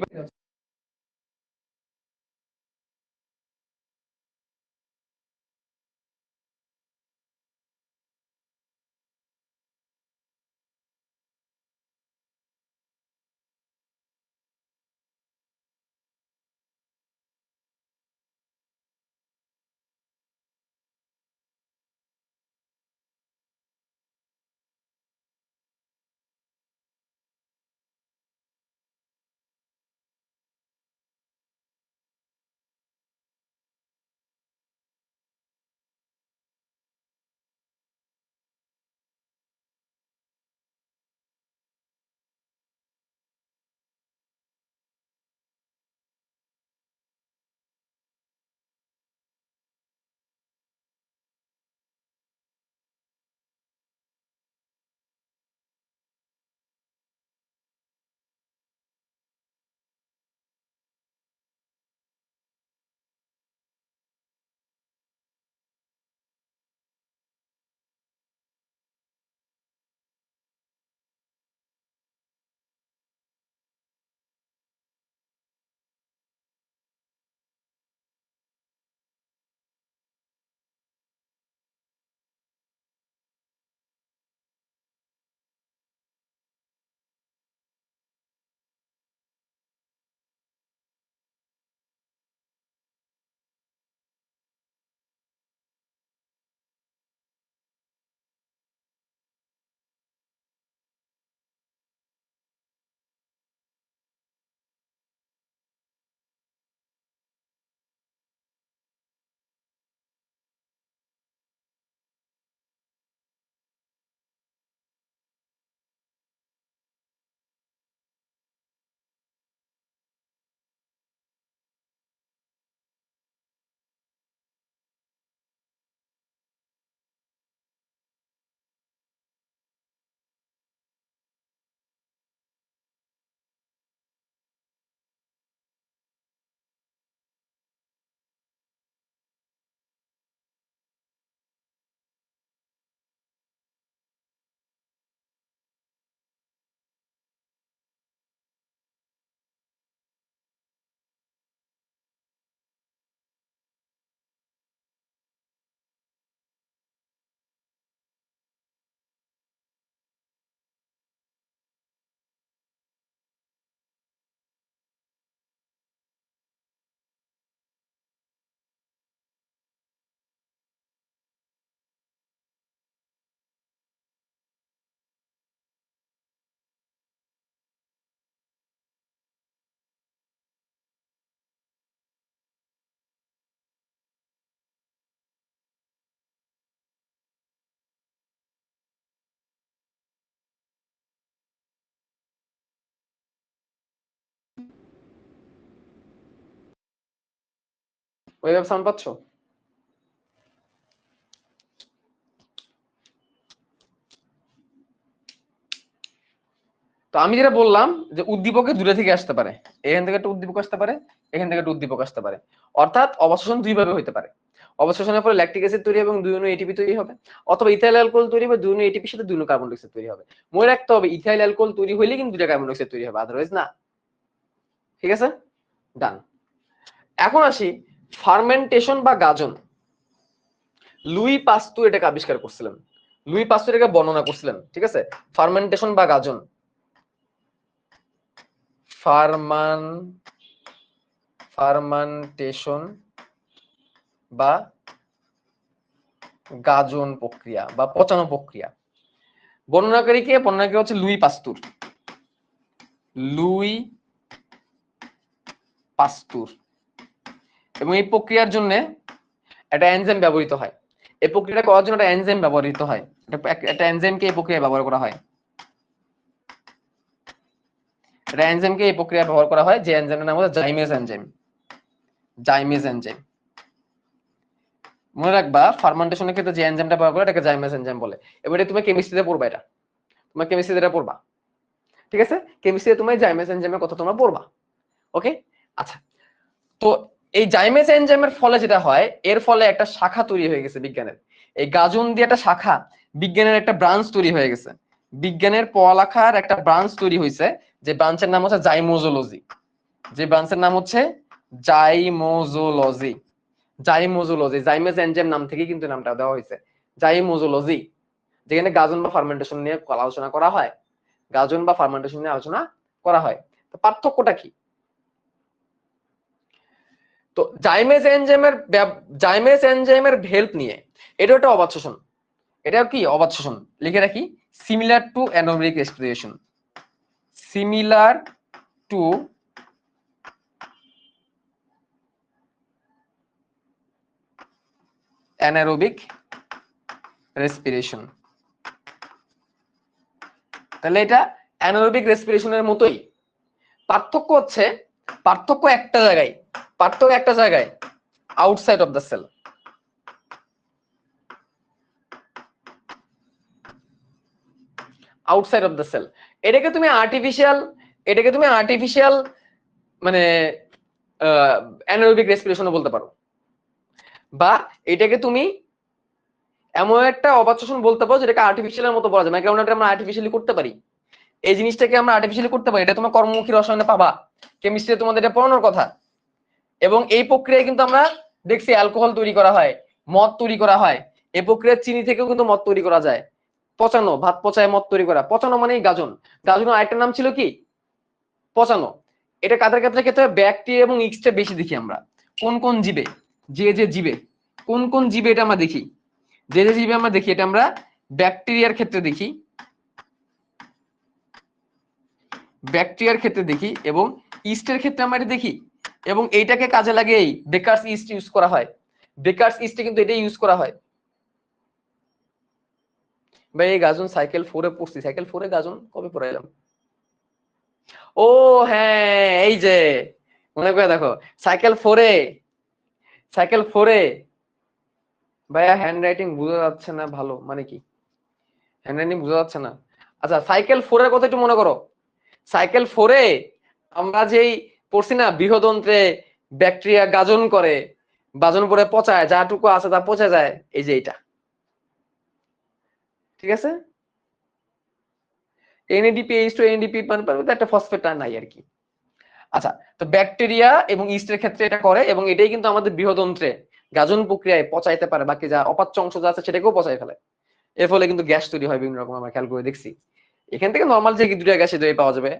ওইভাবে সাউন্ড পাচ্ছ? তো আমি যেটা বললাম যে উদ্দীপকে দূরে থেকে আসতে পারে, এখান থেকে একটা উদ্দীপক আসতে পারে, এখান থেকে একটা উদ্দীপক আসতে পারে, অর্থাৎ অবশোষণ দুই ভাবে হতে পারে। অবশোষণের পরে ল্যাকটিক অ্যাসিড তৈরি হবে এবং 2 অণু এটিপি তৈরি হবে, অথবা ইথাইল অ্যালকোহল তৈরি হবে 2 অণু এটিপির সাথে 2 অণু কার্বন ডাই অক্সাইড তৈরি হবে। মনে রাখতে হবে ইথাইল অ্যালকোহল তৈরি হইলে কিন্তু 2টা কার্বন ডাই অক্সাইড তৈরি হবে, আদারওয়াইজ না। ঠিক আছে, ডান। এখন আসি ফার্মেন্টেশন বা গাজন। লুই পাস্তুর এটাকে আবিষ্কার করছিলেন, লুই পাস্তুর এটাকে বর্ণনা করছিলেন। ঠিক আছে, ফার্মেন্টেশন বা গাজন, ফার্মান্টেশন বা গাজন প্রক্রিয়া বা পচানো প্রক্রিয়া। বর্ণনাকারী কে? বর্ণনাকারী হচ্ছে লুই পাস্তুর। লুই পাস্তুর। এবং এই প্রক্রিয়ার জন্য একটা এনজাইম ব্যবহৃত হয়। এই প্রক্রিয়াটা করার জন্য একটা এনজাইম ব্যবহৃত হয়, একটা এনজাইমকে এই প্রক্রিয়ায় ব্যবহার করা হয়। একটা এনজাইমকে এই প্রক্রিয়ায় ব্যবহার করা হয়, যে এনজাইমের নাম হচ্ছে জাইমেজ এনজাইম। জাইমেজ এনজাইম মনে রাখবা, ফার্মেন্টেশনের ক্ষেত্রে যে এনজাইমটা ব্যবহার করে এটাকে জাইমেজ এনজাইম বলে। এবার এটা তুমি কেমিস্ট্রিতে পড়বা, এটা তোমার কেমিস্ট্রিতে এটা পড়বা। ঠিক আছে, কেমিস্ট্রিতে তুমি জাইমেজ এনজাইমের কথা তোমরা পড়বা। ওকে, আচ্ছা। তো এই জাইমেজ এনজাইমের ফলে যেটা হয়, এর ফলে একটা শাখা তৈরি হয়ে গেছে বিজ্ঞানের। এই গাজন দিয়ে একটা শাখা, বিজ্ঞানের একটা ব্রাঞ্চ তৈরি হয়ে গেছে। বিজ্ঞানের পড়ালেখার একটা ব্রাঞ্চ তৈরি হয়েছে, যে ব্রাঞ্চের নাম হচ্ছে জাইমোজোলজি। যে ব্রাঞ্চের নাম হচ্ছে জাইমোজোলজি। জাইমোজোলজি, জাইমেজ এনজাইম নাম থেকে কিন্তু নামটা দেওয়া হয়েছে, জাইমোজোলজি। যেখানে গাজন বা ফার্মেন্টেশন নিয়ে আলোচনা করা হয়, গাজন বা ফার্মেন্টেশন নিয়ে আলোচনা করা হয়। তো পার্থক্যটা কি? তো জাইমেজ এনজাইমের হেল্প নিয়ে, এটা একটা অবাত শোষণ। এটা কি অবাত শোষণ? লিখে রাখি, similar to অ্যানোবিক respiration. Similar to anaerobic respiration. তাহলে এটা অ্যানারোবিক রেসপিরেশনের মতোই। পার্থক্য হচ্ছে, পার্থক্য একটা জায়গায়, পার্থক্য একটা জায়গায়, outside of the cell. Outside of the cell. এটাকে তুমি আর্টিফিশিয়াল মানে অ্যানারোবিক রেসপিরেশনও বলতে পারো, বা এটাকে তুমি এমন একটা অবাত শোষণ বলতে পারো যেটাকে আর্টিফিশিয়ালের মতো বলা যায়, মানে কারণ এটা আমরা আর্টিফিশিয়ালি করতে পারি। এই জিনিসটাকে আমরা আর্টিফিশিয়ালি করতে পারি, এটা তোমার কর্মমুখী রসায়নে পাবা, কেমিস্ট্রিতে তোমাদের এটা পড়ানোর কথা। এবং এই প্রক্রিয়ায় কিন্তু আমরা দেখছি অ্যালকোহল তৈরি করা হয়, মদ তৈরি করা হয়। এই প্রক্রিয়ার চিনি থেকেও কিন্তু মদ তৈরি করা যায়। পচানো, ভাত পচায় মদ তৈরি করা, পচানো মানেই গাজন। গাজনের আরেকটা নাম ছিল কি? পচানো। এটা কাদের ক্ষেত্রে ক্ষেত্রে ব্যাকটেরিয়া এবং ইস্টে বেশি দেখি আমরা। কোন কোন জীবে? যে জীবে, কোন কোন জীবে এটা আমরা দেখি? যে জীবে আমরা দেখি, এটা আমরা ব্যাকটেরিয়ার ক্ষেত্রে দেখি, ব্যাকটেরিয়ার ক্ষেত্রে দেখি, এবং ইস্টের ক্ষেত্রে আমরা এটা দেখি। এবং এইটাকে কাজে লাগিয়েই বেকারস ইস্ট ইউজ করা হয়। বেকারস ইস্টে কিন্তু এটাই ইউজ করা হয়। ভাই এই গাজন সাইকেল 4 এ পড়ছি, সাইকেল 4 এ গাজন কবে পড়াইলাম? ও হ্যাঁ, এই যে মনে করে দেখো, সাইকেল 4 এ, সাইকেল 4 এ ভাইয়া হ্যান্ড রাইটিং বোঝা যাচ্ছে না ভালো, মানে কি হ্যান্ড রাইটিং বোঝা যাচ্ছে না? আচ্ছা, সাইকেল 4 এর কথা একটু মনে করো। সাইকেল 4 এ আমরা যেই পড়ছি না, বৃহদন্ত্রে ব্যাকটেরিয়া গাজন করে, বাজন পরে পচায়, যাটুকু আছে তা পচে যায়, এই যে এটা। ঠিক আছে, এনএডিপি এইচ টু এনএডিপি মানে একটা ফসফেট নাই আর কি। আচ্ছা, তো ব্যাকটেরিয়া এবং ইস্টের ক্ষেত্রে এটা করে, এবং এটাই কিন্তু আমাদের বৃহদন্ত্রে গাজন প্রক্রিয়ায় পচাইতে পারে, বাকি যা অপাচ্য অংশ যা আছে সেটাকেও পচাই ফেলে। এর ফলে কিন্তু গ্যাস তৈরি হয় বিভিন্ন রকম, আমরা খেয়াল করে দেখছি। এখান থেকে নর্মাল যে দুটা গ্যাস পাওয়া যাবে,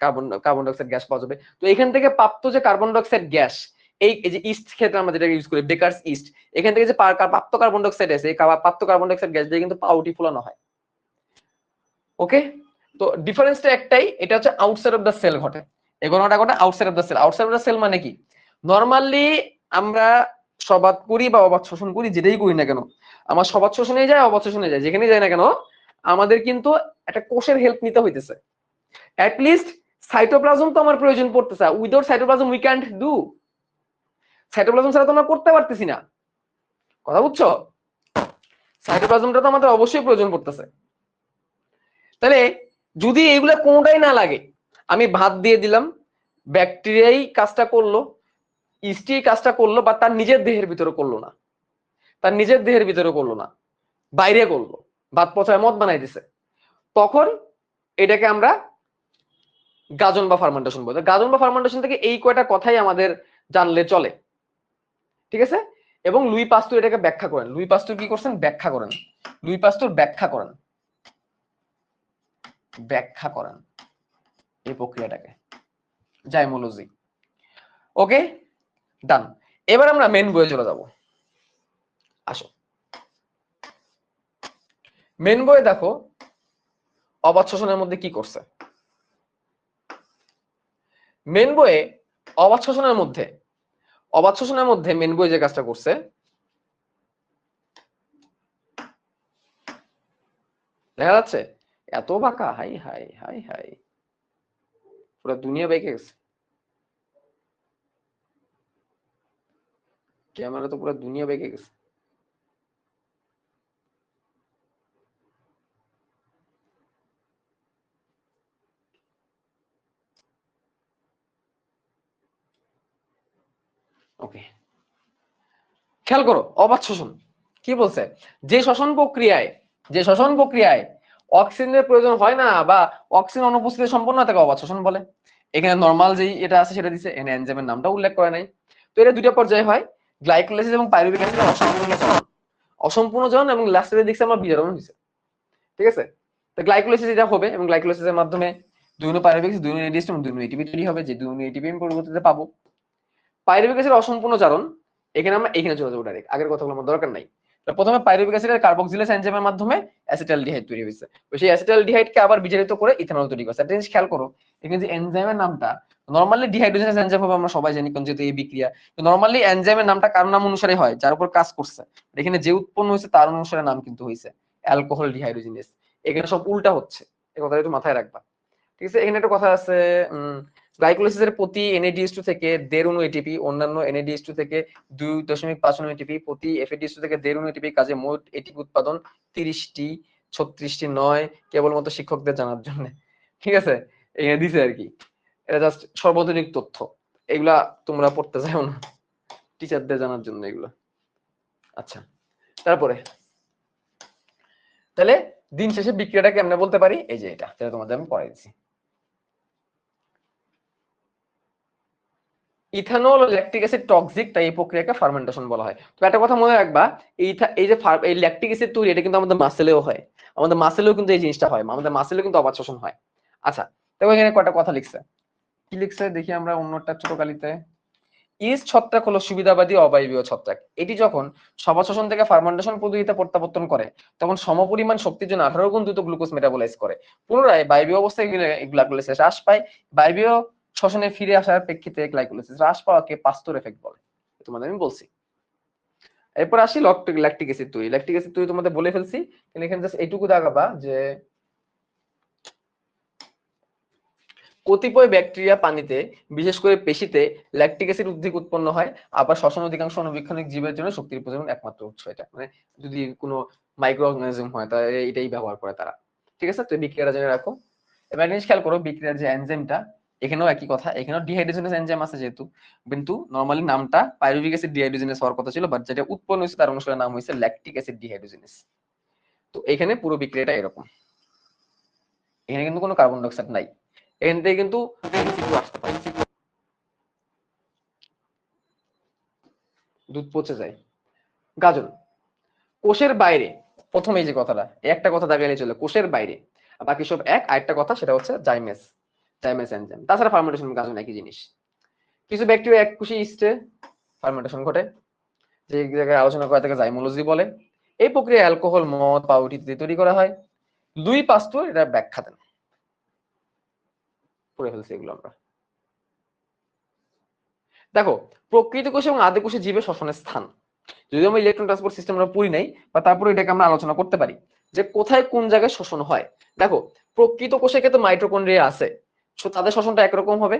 কার্বন ডাইঅক্সাইড গ্যাস পাওয়া যাবে। তো এখান থেকে প্রাপ্ত যে কার্বন ডাইঅক্সাইড গ্যাস, এই যে ইস্ট ক্ষেত্রে আমরা যেটা ইউজ করি বেকারস ইস্ট, এখান থেকে যে প্রাপ্ত কার্বন ডাইঅক্সাইড আছে, এই প্রাপ্ত কার্বন ডাইঅক্সাইড গ্যাস দিয়ে কিন্তু পাউরুটি ফোলানো হয়। ওকে, তো ডিফারেন্সটা একটাই, এটা হচ্ছে আউটসাইড অফ দ্য সেল ঘটে। এই ঘটনাটা ঘটে outside of the cell. Outside of the cell মানে কি? নরমালি আমরা সবাত করি বা অবাত শোষণ করি, যেটাই করি না কেন, আমার সবাত শোষণে যায়, অবাত শোষণে যায়, যেখানেই যায় না কেন, আমাদের কিন্তু একটা কোষের হেল্প নিতে হইতেছে। অ্যাট লিস্ট সাইটোপ্লাজম তো আমার প্রয়োজন পড়তেছে, without cytoplasm we can't do. Cytoplasm ছাড়া তো আমরা করতে পারতেছি না, কথা বুঝছো? সাইটোপ্লাজমটা তো আমাদের অবশ্যই প্রয়োজন পড়তেছে। তাহলে যদি এগুলা কোনোটাই না লাগে, আমি ভাত দিয়ে দিলাম, ব্যাকটেরিয়াই কাজটা করলো, ইস্টি কাজটা করলো, বা তার নিজের দেহের ভিতরে করলো না, তার নিজের দেহের ভিতরে করলো না, বাইরে করলো, ভাত পচায় মদ বানাই দিছে, তখন এটাকে আমরা গাজন বা ফার্মেন্টেশন বলতে। গাজন বা ফার্মেন্টেশন থেকে এই কয়টা কথাই আমাদের জানলে চলে, ঠিক আছে? এবং লুই পাস্তুর এটাকে ব্যাখ্যা করেন। লুই পাস্তুর কি করছেন? ব্যাখ্যা করেন। লুই পাস্তুর ব্যাখ্যা করেন, ব্যাখ্যা করেন এই প্রক্রিয়াটাকে, জাইমোলজি। ওকে, ডান। এবার আমরা মেন বইয়ে চলে যাব। আসো, মেন বইয়ে দেখো অবাত শ্বসনের মধ্যে কি করছে। মেন বইয়ে অবাত শ্বসনের মধ্যে, অবাত শ্বসনের মধ্যে মেন বই যে কাজটা করছে, দেখা যাচ্ছে এত বাঁকা, হাই হাই হাই হাই, পুরো দুনিয়া বেঁকে গেছে, ক্যামেরা তো পুরো দুনিয়া বেঁকে গেছে। ওকে, খেয়াল করো অবাত শ্বসন কি বলছে। যে শ্বসন প্রক্রিয়ায়, যে শ্বসন প্রক্রিয়ায় অক্সিজেনের প্রয়োজন হয় না বা অক্সিজেন অনুপস্থিতি সম্পন্ন হয় তাকে অবাত শ্বসন বলে। এখানে নরমাল যেই এটা আছে সেটা দিছে, এখানে এনজাইমের নামটা উল্লেখ করে নাই। তো এটা দুইটা পর্যায়ে হয়, গ্লাইকোলাইসিস এবং পাইরুভিক অ্যাসিডের অসম্পূর্ণ জ্বলন, অসম্পূর্ণ জ্বলন, এবং লাস্টের দিকে আমরা বিজারণ হয়েছে, ঠিক আছে? তো গ্লাইকোলাইসিস এটা হবে, এবং গ্লাইকোলাইসিসের মাধ্যমে দুই অনু পাইরুভিক অ্যাসিড, দুই অনু এডিএসটি এবং দুই অনু এটিপি তৈরি হবে, যে দুই অনু এটিপি আমি পরবর্তীতে পাবো। পাইরুভিক অ্যাসিডের অসম্পূর্ণ জারণ, এখানে আমরা এখানে চলে যাবো ডাইরেক্ট, আগের কথাগুলো আমার দরকার নাই। প্রথমে পাইরুভিক অ্যাসিডের কার্বক্সিলেজ এনজাইমের মাধ্যমে অ্যাসিটালডিহাইড তৈরি হয়েছে, সেই অ্যাসিটালডিহাইডকে আবার বিজারিত করে ইথানল তৈরি করছে। একটা জিনিস খেয়াল করো, এখানে যে এনজাইমের নামটা, নরমালি ডিহাইড্রোজেনেস এনজাইম হবে আমরা সবাই জানি, কোন যেহেতু এই বিক্রিয়া, তো নরমালি এনজাইমের নামটা কার নাম অনুসারে হয়? যার উপর কাজ করছে, এখানে যে উৎপন্ন হয়েছে তার অনুসারে নাম কিন্তু হয়েছে অ্যালকোহল ডিহাইড্রোজেনেস। এখানে সব উল্টা হচ্ছে, এই কথাটা একটু মাথায় রাখবা, ঠিক আছে? এখানে একটা কথা আছে, গ্লাইকোলাইসিসের প্রতি NADH2 থেকে 1.5 অণু এটিপি, অন্যান্য NADH2 থেকে 2.5 অণু এটিপি, প্রতি FADH2 থেকে 1.5 অণু এটিপি, কাজে মোট এটিপি উৎপাদন 30টি, 36টি নয়, কেবলমাত্র শিক্ষকদের জানার জন্য, ঠিক আছে? এখানে দিছে আর কি, এটা জাস্ট সর্বজনীন তথ্য, এগুলা তোমরা পড়তে চাও না, টিচারদের জানার জন্য এগুলো। আচ্ছা, তারপরে তাহলে দিন শেষে বিক্রিয়াটা কেমনে বলতে পারি, এই যে এটা, যেটা তোমাদের আমি পড়াই দিচ্ছি। ইথানল ও ল্যাকটিক অ্যাসিড টক্সিক, তাই এই প্রক্রিয়াকে ফার্মেন্টেশন বলা হয়। তো একটা কথা মনে রাখবা, এই যে এই ল্যাকটিক অ্যাসিড তৈরি, এটা কিন্তু আমাদের মাসেলেও হয়, আমাদের মাসেলেও কিন্তু এই জিনিসটা হয়, আমাদের মাসেলেও কিন্তু অবাত শ্বসন হয়। আচ্ছা, তো এখানে কয়টা কথা লিখছে, কি লিখছে দেখি আমরা অন্যটা ছোট কালিতে। ইস্ট ছত্রাক হলো সুবিধাবাদী অবায়বীয় ছত্রাক। এটি যখন সবাত শ্বসন থেকে ফার্মেন্টেশন পদ্ধতিতে প্রত্যাবর্তন করে, তখন সমপরিমাণ শক্তির জন্য 18 গুণ দ্রুত গ্লুকোজ মেটাবলাইজ করে। পুনরায় বায়বীয় অবস্থায় গ্লাইকোলাইসিস হ্রাস পায়। বায়বীয় শ্বসনে ফিরে আসার প্রেক্ষিতে গ্লাইকোলাইসিস হ্রাস পাওয়াকে পাস্তুর এফেক্ট বলে, তোমাদের আমি বলছি। এরপর আসি ল্যাকটিক অ্যাসিড তৈরি। ল্যাকটিক অ্যাসিড তৈরি তোমাদের বলে ফেলছি, কিন্তু এখানে জাস্ট এইটুকু দেখাবা যে কতিপয় ব্যাকটেরিয়া পানিতে, বিশেষ করে পেশিতে ল্যাকটিক অ্যাসিড অধিক উৎপন্ন হয়। আবার শ্বসন অধিকাংশ অণুবীক্ষণিক জীবের জন্য শক্তির প্রয়োজন একমাত্র উৎস এটা, মানে যদি কোনো মাইক্রো অর্গানিজম হয় তাহলে এটাই ব্যবহার করে তারা, ঠিক আছে? তো বিক্রিয়াটা জেনে রাখো। এবার জিনিস খেয়াল করো, বিক্রিয়ার যে এনজাইমটা, এখানেও একই কথা, এখানেও ডিহাইড্রোজেনেস এনজাইম আছে যেহেতু, কিন্তু নরমালি নামটা পাইরুভিক অ্যাসিড ডিহাইড্রোজেনেস হওয়ার কথা ছিল, বাট যেটা উৎপন্ন হয়েছে তার অনুসারে নাম হয়েছে ল্যাকটিক অ্যাসিড ডিহাইড্রোজেনেস। তো এখানে পুরো বিক্রিয়াটা এরকম, এখানে কিন্তু কোনো কার্বন ডাই অক্সাইড নাই, এখান থেকে কিন্তু আসতে পারে, দুধ পচে যায়। গাজন কোষের বাইরে, প্রথম এই যে কথাটা, একটা কথা দাঁড়িয়ে চলে, কোষের বাইরে, বাকি সব এক। আরেকটা কথা সেটা হচ্ছে জাইমেস, জাইমেস এনজাইম। তাছাড়া ফার্মেন্টেশন গাজন একই জিনিস। কিছু ব্যাকটেরিয়া এককোষী ইস্টে ফার্মেন্টেশন ঘটে, যে জায়গায় আলোচনা করা থাকে জাইমোলজি বলে। এই প্রক্রিয়া অ্যালকোহল, মদ, পাউরুটি তৈরি করা হয়। লুই পাস্তুর এটা ব্যাখ্যা দেন, পড়ে ফেলছি এগুলো আমরা। দেখো, প্রকৃত কোষ এবং আদি কোষে জীবের শ্বসনের স্থান, যদি আমরা ইলেকট্রন ট্রান্সপোর্ট সিস্টেম আমরা পড়ি নাই, বা তারপরে এটাকে আমরা আলোচনা করতে পারি যে কোথায় কোন জায়গায় শোষণ হয়। দেখো, প্রকৃত কোষের ক্ষেত্রে মাইটোকন্ড্রিয়া আছে, তাদের শ্বসনটা একরকম হবে,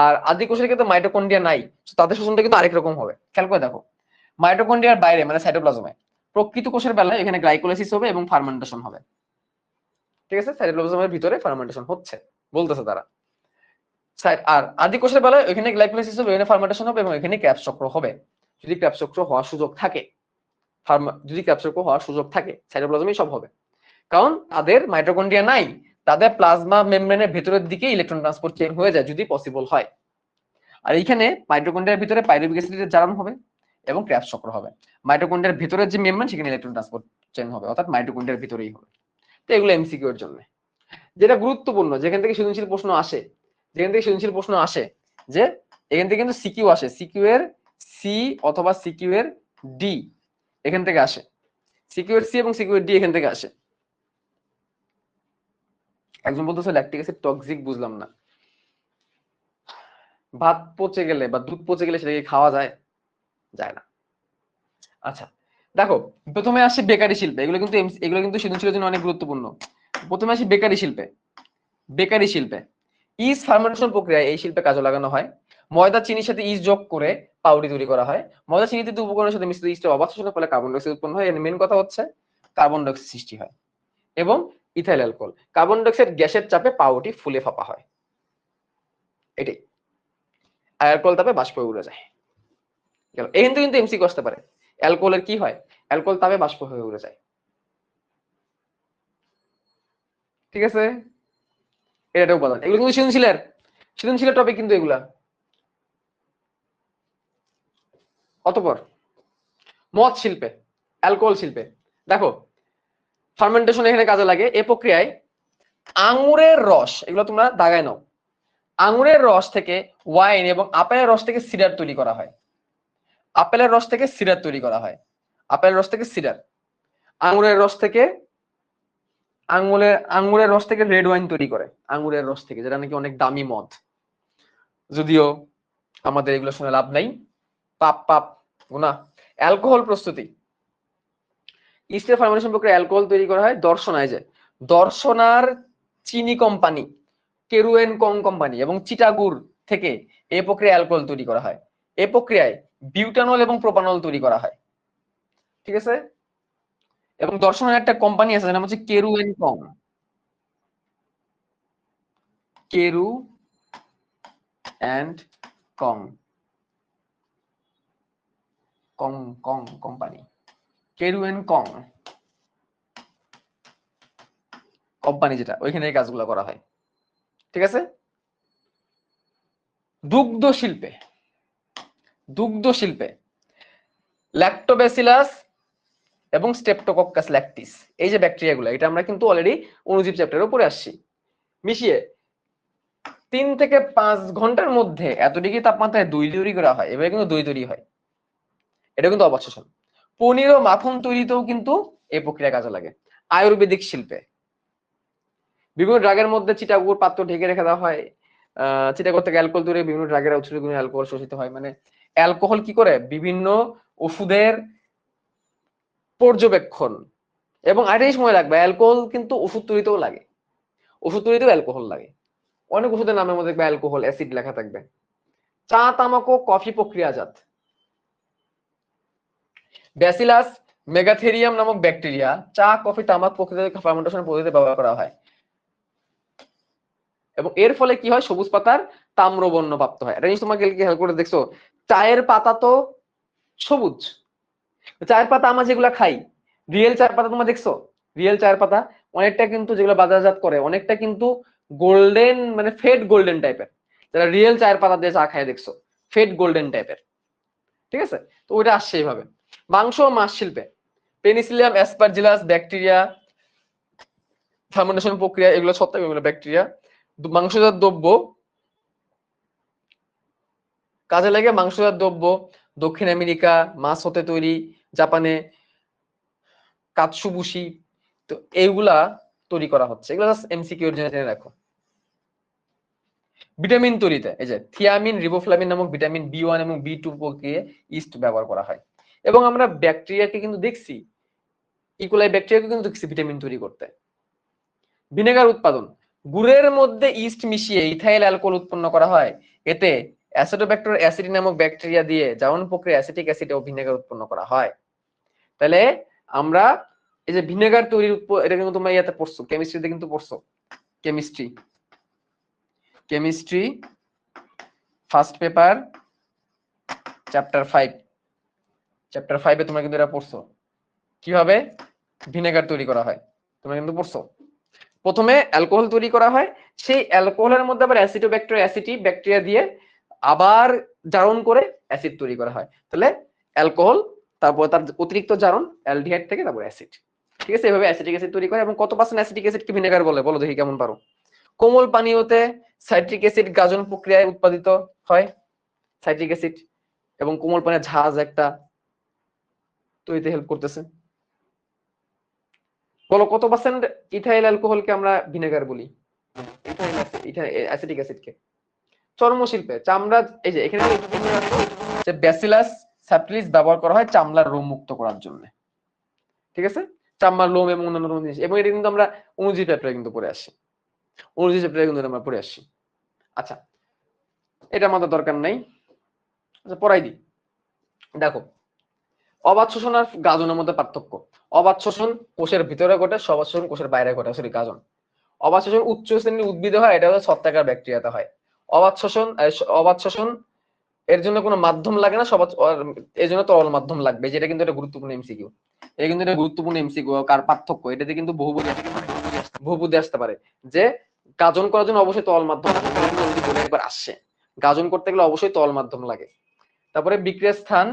আর আদি কোষের ক্ষেত্রে মাইটোকন্ড্রিয়া নাই, তাদের শ্বসনটা কিন্তু আরেক রকম হবে। খেয়াল করে দেখো, মাইটোকন্ড্রিয়ার বাইরে মানে সাইটোপ্লাজমে, প্রকৃত কোষের বেলায় এখানে গ্লাইকোলাইসিস হবে এবং ফার্মেন্টেশন হবে, ঠিক আছে? সাইটোপ্লাজমের ভিতরে ফার্মেন্টেশন হচ্ছে বলতেছে তারা। আর আদি কোষের বেলায় এখানে গ্লাইকোলাইসিস হবে, এখানে ফার্মেন্টেশন হবে এবং এখানে ক্র্যাবস চক্র হবে, যদি ক্র্যাবস চক্র হওয়ার সুযোগ থাকে। যদি ক্র্যাবস চক্র হওয়ার সুযোগ থাকে, সাইটোপ্লাজমেই সব হবে, কারণ তাদের মাইটোকন্ড্রিয়া নাই, তাদের প্লাজমা মেমব্রেনের ভেতরের দিকে ইলেকট্রন ট্রান্সপোর্ট চেইন হয়ে যায় যদি পসিবল হয়। আর এইখানে মাইটোকন্ড্রিয়ার ভিতরে পাইরুভিক অ্যাসিডের জারণ হবে এবং ক্র্যাবস চক্র হবে। মাইটোকন্ড্রিয়ার ভিতরের যে মেমব্রেন সেখানে ইলেকট্রন ট্রান্সপোর্ট চেইন হবে, অর্থাৎ মাইটোকন্ড্রিয়ার ভিতরেই হবে। তো এগুলো এমসিকিউ এর জন্য। যেটা গুরুত্বপূর্ণ, যেখান থেকে সৃজনশীল প্রশ্ন আসে, যে এখান থেকে কিন্তু সিকিউ আসে, সিকিউ এর সি অথবা সিকিউ এর ডি এখান থেকে আসে, সিকিউ এর সি এবং সিকিউ এর ডি এখান থেকে আসে। একজন বলতেছে ল্যাকটিক অ্যাসিড টক্সিক, বুঝলাম না। ভাত পচে গেলে বা দুধ পচে গেলে সেটাকে খাওয়া যায়? যায় না। আচ্ছা দেখো, প্রথমে আসে বেকারি শিল্পে, এগুলো কিন্তু সৃজনশীলের জন্য অনেক গুরুত্বপূর্ণ। প্রথমে আসি বেকারি শিল্পে ইস্ট ফার্মেন্টেশন প্রক্রিয়ায় এই শিল্পে কাজে লাগানো হয়। ময়দা চিনির সাথে ইস্ট যোগ করে পাউডার তৈরি করা হয়। ময়দা চিনি দুটি উপকরণের সাথে মিশ্রিত ইস্টের অবাধ শোষণের ফলে কার্বন ডাই অক্সাইড উৎপন্ন হয়। এর মেন কথা হচ্ছে কার্বন ডাই অক্সাইড সৃষ্টি হয় এবং ethyl alcohol, carbon die oxide গ্যাসের চাপে পাউডারটি ফুলে ফাঁপা হয়, এটাই। আর অ্যালকোহল তাপে বাষ্প হয়ে উড়ে যায়। গেল। এখান থেকে কিন্তু এমসিকিউ আসতে পারে, অ্যালকোহলের কি হয়? অ্যালকোহল তাপে বাষ্প হয়ে উড়ে যায়, ঠিক আছে? এটা উপাদান, এগুলো কিন্তু সৃজনশীলের টপিক কিন্তু এগুলা। অতঃপর মদ শিল্পে, অ্যালকোহল শিল্পে দেখো, ফার্মেন্টেশন এখানে কাজে লাগে। এই প্রক্রিয়ায় আঙুরের রস, এগুলো তোমরা দাগায় নাও, আঙুরের রস থেকে ওয়াইন এবং আপেলের রস থেকে সিডার তৈরি করা হয়। আপেলের রস থেকে সিডার তৈরি করা হয়, আপেলের রস থেকে সিডার। আঙুরের রস থেকে আঙুরের রস থেকে রেড ওয়াইন তৈরি করে, আঙুরের রস থেকে, যেটা নাকি অনেক দামি মদ। যদিও আমাদের এগুলো শুনে লাভ নাই, পাপ পাপ গুনাহ। অ্যালকোহল প্রস্তুতি, ইস্টের ফার্মেন্টেশন প্রক্রিয়ায় অ্যালকোহল তৈরি করা হয় দর্শনার চিনি কোম্পানি, কেরুয়েন কং কোম্পানি এবং চিটাগুড় থেকে এই প্রক্রিয়ায় অ্যালকোহল তৈরি করা হয়। এই প্রক্রিয়ায় বিউটানল এবং প্রোপানল তৈরি করা হয়, ঠিক আছে? এবং দর্শনের একটা কোম্পানি আছে যার নাম হচ্ছে কেরুয়েন কং, কেরু অ্যান্ড কং কং কং কোম্পানি, কেরুয়েন কং কোম্পানি, যেটা ওইখানে এই কাজগুলো করা হয়, ঠিক আছে? দুগ্ধ শিল্পে ল্যাক্টোব্যাসিলাস এবং স্ট্রেপ্টোকক্কাস ল্যাকটিস, এই যে ব্যাকটেরিয়াগুলো, এটা আমরা কিন্তু অলরেডি অণুজীব চ্যাপ্টারে পড়ে আসছি। মিশিয়ে 3 থেকে 5 ঘন্টার মধ্যে এত ডিগ্রি তাপমাত্রায় দই তৈরি করা হয়, এবারে কিন্তু দই তৈরি হয়, এটা কিন্তু অবাধ শোষণ। পনির ও মাখন তৈরিতেও কিন্তু এই প্রক্রিয়া কাজে লাগে। আয়ুর্বেদিক শিল্পে বিভিন্ন ড্রাগের মধ্যে চিটাগুড় পাত্র ঢেকে রেখে দেওয়া হয়, চিটাগুড় থেকে অ্যালকোহল তৈরি, বিভিন্ন ড্রাগের উৎস থেকে অ্যালকোহল শোষিত হয়। মানে অ্যালকোহল কি করে, বিভিন্ন ওষুধের পর্যবেক্ষণ। এবং আরেকটা জিনিস মনে রাখবে, অ্যালকোহল কিন্তু ওষুধ তৈরিতেও লাগে, ওষুধ তৈরিতেও অ্যালকোহল লাগে। অনেক ওষুধের নামের মধ্যে দেখবে অ্যালকোহল অ্যাসিড লেখা থাকবে। চা, তামাক ও কফি প্রক্রিয়াজাত, ব্যাসিলাস মেগাথেরিয়াম নামক ব্যাকটেরিয়া চা, কফি, তামাক প্রক্রিয়াজাত ফার্মেন্টেশন পদ্ধতিতে ব্যবহার করা হয় এবং এর ফলে কি হয়, সবুজ পাতার তাম্রবর্ণ প্রাপ্ত হয়। এটা জিনিস তোমাকে খেয়াল করে দেখছো, চায়ের পাতা তো সবুজ, চায়ের পাতা আমরা যেগুলা খাই, রিয়েল চায়ের পাতা তোমরা দেখছো? রিয়েল চায়ের পাতা অনেকটা কিন্তু, যেগুলো বাজারজাত করে, অনেকটা কিন্তু গোল্ডেন, মানে ফেড গোল্ডেন টাইপের। যারা রিয়েল চায়ের পাতা দিয়ে চা খায় দেখছো, ফেড গোল্ডেন টাইপের, ঠিক আছে? তো ওইটা আসছে এইভাবে। মাংস ও মাছ শিল্পে পেনিসিলিয়াম অ্যাসপারজিলাস ব্যাকটেরিয়া ফার্মেন্টেশন প্রক্রিয়া, এগুলো ছত্রাক, এগুলো ব্যাকটেরিয়া। মাংসজাত দ্রব্য কাজে লাগে, মাংসজাত দ্রব্য দক্ষিণ আমেরিকা, মাছ হতে তৈরি, জাপানে কাতসুবুশি, তো এইগুলা তৈরি করা হচ্ছে। এগুলো জাস্ট এমসিকিউ এর জন্য জেনে রাখো। ভিটামিন তৈরিতে এই যে থিয়ামিন, রিবোফ্লাভিন নামক ভিটামিন বি1 এবং বি2 প্রক্রিয়ায় ইস্ট ব্যবহার করা হয়। এবং আমরা ব্যাকটেরিয়াকে কিন্তু দেখছি, ইকোলাই ব্যাকটেরিয়াকে কিন্তু দেখছি ভিটামিন তৈরি করতে। ভিনেগার উৎপাদন, গুড়ের মধ্যে ইস্ট মিশিয়ে ইথাইল অ্যালকোহল উৎপন্ন করা হয়। এতে অ্যাসিডোব্যাক্টর অ্যাসিডি নামক ব্যাকটেরিয়া দিয়ে জারণ প্রক্রিয়া অ্যাসিটিক অ্যাসিড ও ভিনেগার উৎপন্ন করা হয়। তাহলে আমরা এই যে ভিনেগার তৈরির এটা কিন্তু তোমরা ইয়াতে পড়ছো, কেমিস্ট্রিতে কিন্তু পড়ছো। কেমিস্ট্রি ফার্স্ট পেপার চ্যাপ্টার 5 তোমরা কিন্তু এটা পড়ছো, কিভাবে ভিনেগার তৈরি করা হয় তোমরা কিন্তু পড়ছো। প্রথমে অ্যালকোহল তৈরি করা হয়, সেই অ্যালকোহলের মধ্যে আবার অ্যাসিডোব্যাক্টর অ্যাসিটি ব্যাকটেরিয়া দিয়ে আবার জারণ করে অ্যাসিড তৈরি করা হয়। তাহলে অ্যালকোহল, তারপর তার অতিরিক্ত জারণ অ্যালডিহাইড থেকে তারপর অ্যাসিড। ঠিক আছে, এভাবে অ্যাসিটিক অ্যাসিড তৈরি করে। এবং কত পার্সেন্ট অ্যাসিটিক অ্যাসিডকে ভিনেগার বলে বলো দেখি কেমন পারো। কোমল পানীয়তে সাইট্রিক অ্যাসিড গাজন প্রক্রিয়ায় উৎপাদিত হয়, সাইট্রিক অ্যাসিড, এবং কোমল পানির ঝাঁজ একটা তৈরিতে হেল্প করতেছে। বলো কত পার্সেন্ট ইথাইল অ্যালকোহলকে আমরা ভিনেগার বলি, অ্যাসিটিক অ্যাসিডকে। চর্মশিল্পে চামড়া, এই যে এখানে যে ব্যাসিলাস স্যাপ্টিলিস ব্যবহার করা হয় চামড়ার রোম মুক্ত করার জন্য। ঠিক আছে, চামড়ার লোম এবং অন্যান্য জিনিস, এবং এটা কিন্তু আমরা অণুজীব চ্যাপ্টারে কিন্তু পড়ে আসি, অণুজীব চ্যাপ্টারে কিন্তু আমরা পড়ে আসি। আচ্ছা, এটা আমাদের দরকার নাই, আচ্ছা পড়াই দিই। দেখো, অবাধ শোষণ আর গাজনের মধ্যে পার্থক্য। অবাধ শোষণ কোষের ভিতরে ঘটে, সবাধ শোষণ কোষের বাইরে ঘটে। সরি, গাজন। অবাধ শোষণ উচ্চ শ্রেণীর উদ্ভিদে হয়, এটা হচ্ছে ছত্রাকার ব্যাকটেরিয়াতে হয়। অবাধ শোষণ এর জন্য কোনো মাধ্যম লাগে না, এর জন্য তরল মাধ্যম লাগবে, যেটা কিন্তু একটা গুরুত্বপূর্ণ এমসিকিউ। এটা কিন্তু একটা গুরুত্বপূর্ণ এমসিকিউ, কার পার্থক্য এটাতে কিন্তু বহুপদী আসতে পারে, যে গাজন করার জন্য অবশ্যই তরল মাধ্যম বলে একবার আসছে, গাজন করতে গেলে অবশ্যই তরল মাধ্যম লাগে। তারপরে বিক্রিয়ার স্থান